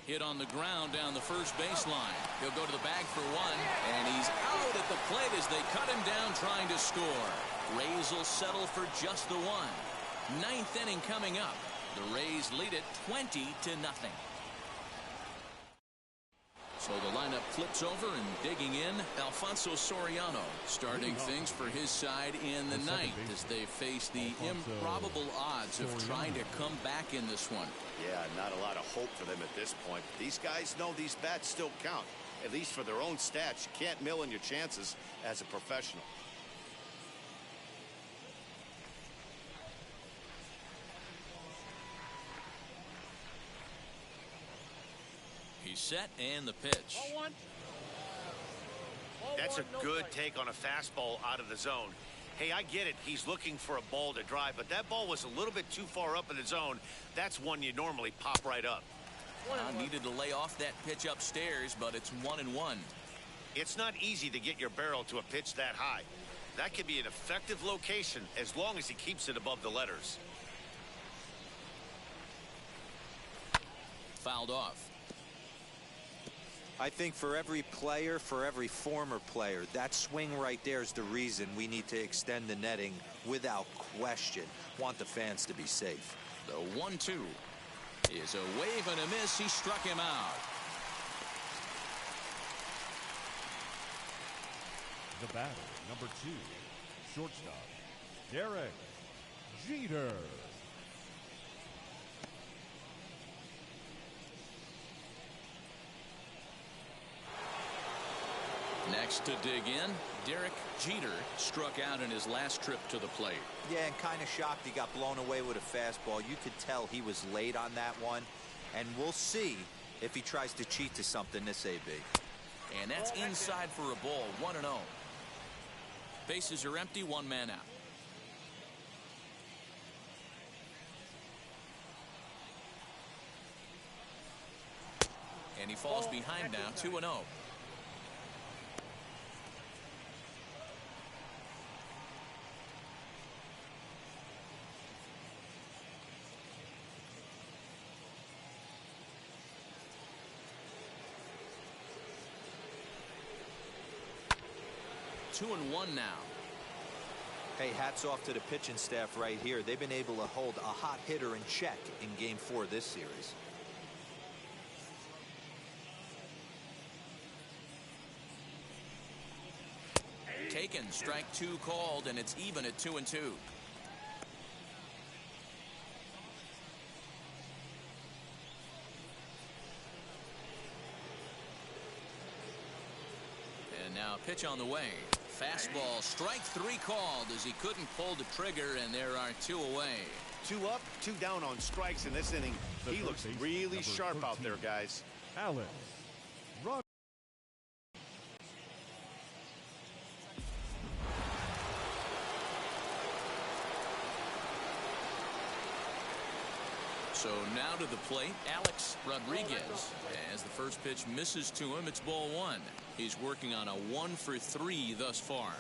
hit on the ground down the first baseline. He'll go to the bag for one, and he's out at the plate as they cut him down trying to score. Rays will settle for just the one. Ninth inning coming up. The Rays lead it 20-0. So the lineup flips over, and digging in, Alfonso Soriano starting things for his side in the ninth as they face the improbable odds of trying to come back in this one. Yeah, not a lot of hope for them at this point. These guys know these bats still count, at least for their own stats. You can't mill in your chances as a professional. He's set, and the pitch. That's a good take on a fastball out of the zone. Hey, I get it. He's looking for a ball to drive, but that ball was a little bit too far up in the zone. That's one you normally pop right up. Needed to lay off that pitch upstairs, but it's 1-1. It's not easy to get your barrel to a pitch that high. That could be an effective location as long as he keeps it above the letters. Fouled off. I think for every player, for every former player, that swing right there is the reason we need to extend the netting without question. Want the fans to be safe. The 1-2 is a wave and a miss. He struck him out. The batter, number 2, shortstop, Derek Jeter. Next to dig in, Derek Jeter struck out in his last trip to the plate. Yeah, and kind of shocked he got blown away with a fastball. You could tell he was late on that one, and we'll see if he tries to cheat to something this AB. And that's inside for a ball, 1-0. Bases are empty, one man out. And he falls behind now, 2-0. Two and one now. Hey, hats off to the pitching staff right here. They've been able to hold a hot hitter in check in Game 4 of this series. Taken, strike 2 called, and it's even at 2-2. And now pitch on the way. Fastball, strike 3 called as he couldn't pull the trigger, and there are 2 away. 2 up, 2 down on strikes in this inning. He looks really sharp out there, guys. Alex Rodriguez. So now to the plate, Alex Rodriguez. As the first pitch misses to him, it's ball 1. He's working on a 1-for-3 thus far.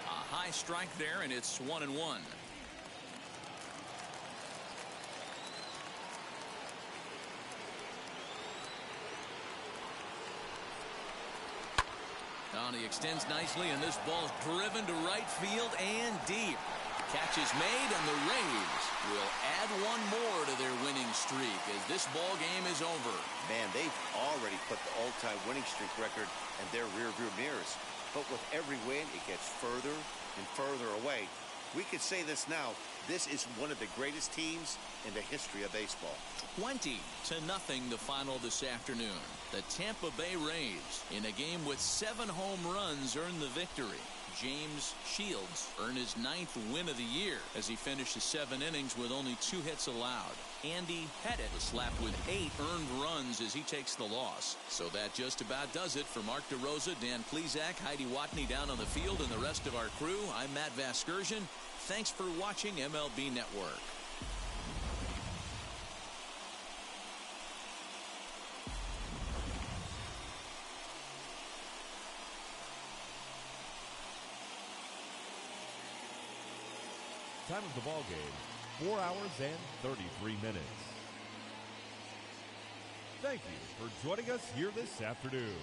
A high strike there, and it's 1-1. He extends nicely, and this ball's driven to right field and deep. Catch is made, and the Rays will add 1 more to their winning streak as this ball game is over. Man, they've already put the all-time winning streak record in their rearview mirrors. But with every win, it gets further and further away. We could say this now. This is one of the greatest teams in the history of baseball. 20-0 the final this afternoon. The Tampa Bay Rays, in a game with 7 home runs, earned the victory. James Shields earned his 9th win of the year as he finishes 7 innings with only 2 hits allowed. Andy Pettitte was slapped with 8 earned runs as he takes the loss. So that just about does it. For Mark DeRosa, Dan Plesac, Heidi Watney down on the field, and the rest of our crew, I'm Matt Vasgersian. Thanks for watching MLB Network. time of the ball game, 4 hours and 33 minutes. Thank you for joining us here this afternoon.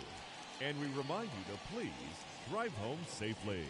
And we remind you to please drive home safely.